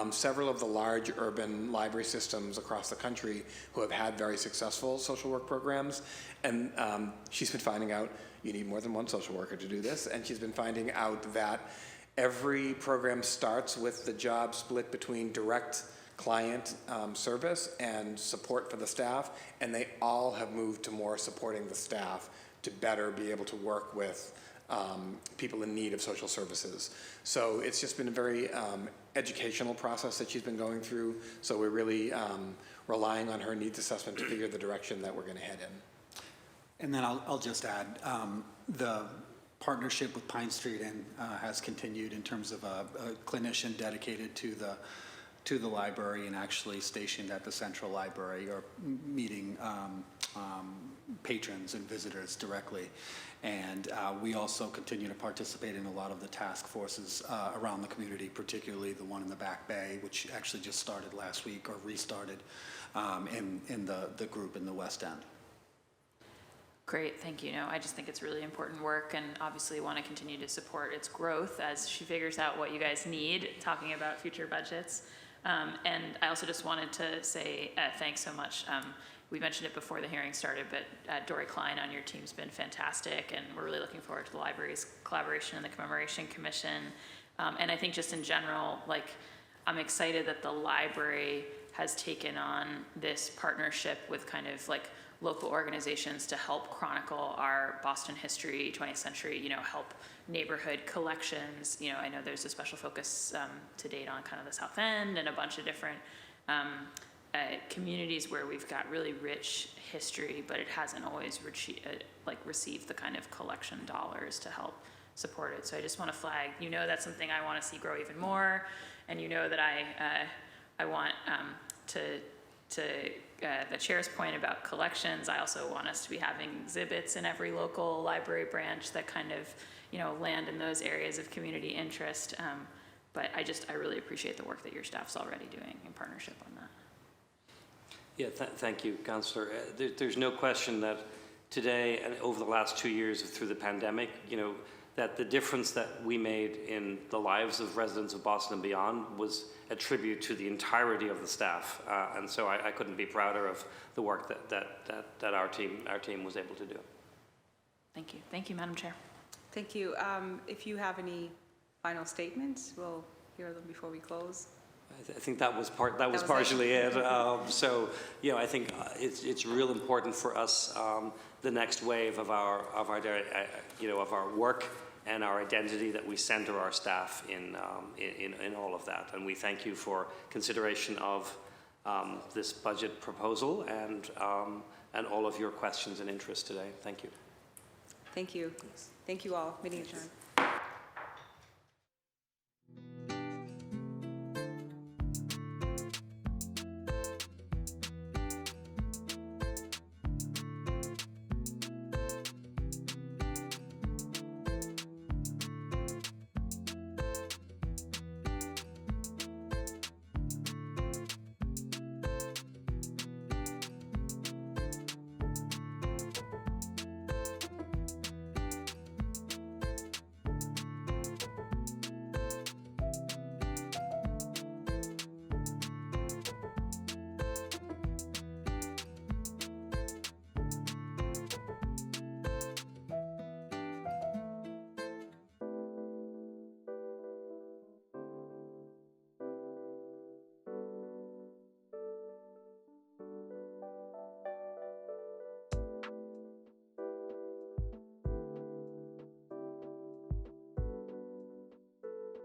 several of the large urban library systems across the country who have had very successful social work programs. And she's been finding out you need more than one social worker to do this. And she's been finding out that every program starts with the job split between direct client service and support for the staff, and they all have moved to more supporting the staff to better be able to work with people in need of social services. So it's just been a very educational process that she's been going through, so we're really relying on her needs assessment to figure the direction that we're going to head in. And then I'll just add, the partnership with Pine Street Inn has continued in terms of a clinician dedicated to the library and actually stationed at the central library or meeting patrons and visitors directly. And we also continue to participate in a lot of the task forces around the community, particularly the one in the Back Bay, which actually just started last week or restarted in the group in the West End. Great, thank you. No, I just think it's really important work, and obviously want to continue to support its growth as she figures out what you guys need, talking about future budgets. And I also just wanted to say thanks so much. We mentioned it before the hearing started, but Dory Klein on your team's been fantastic, and we're really looking forward to the library's collaboration and the Commemoration Commission. And I think just in general, like, I'm excited that the library has taken on this partnership with kind of like local organizations to help chronicle our Boston history, 20th century, you know, help neighborhood collections. You know, I know there's a special focus to date on kind of the South End and a bunch of different communities where we've got really rich history, but it hasn't always received the kind of collection dollars to help support it. So I just want to flag, you know, that's something I want to see grow even more, and you know that I want to the chair's point about collections, I also want us to be having exhibits in every local library branch that kind of, you know, land in those areas of community interest. But I really appreciate the work that your staff's already doing in partnership on that. Yeah, thank you, Councillor. There's no question that today and over the last 2 years through the pandemic, you know, that the difference that we made in the lives of residents of Boston and beyond was a tribute to the entirety of the staff. And so I couldn't be prouder of the work that our team was able to do. Thank you. Thank you, Madam Chair. Thank you. If you have any final statements, we'll hear them before we close. I think that was partially it. So, you know, I think it's real important for us, the next wave of our work and our identity, that we center our staff in all of that. And we thank you for consideration of this budget proposal and all of your questions and interest today. Thank you. Thank you. Thank you all. Meeting adjourned.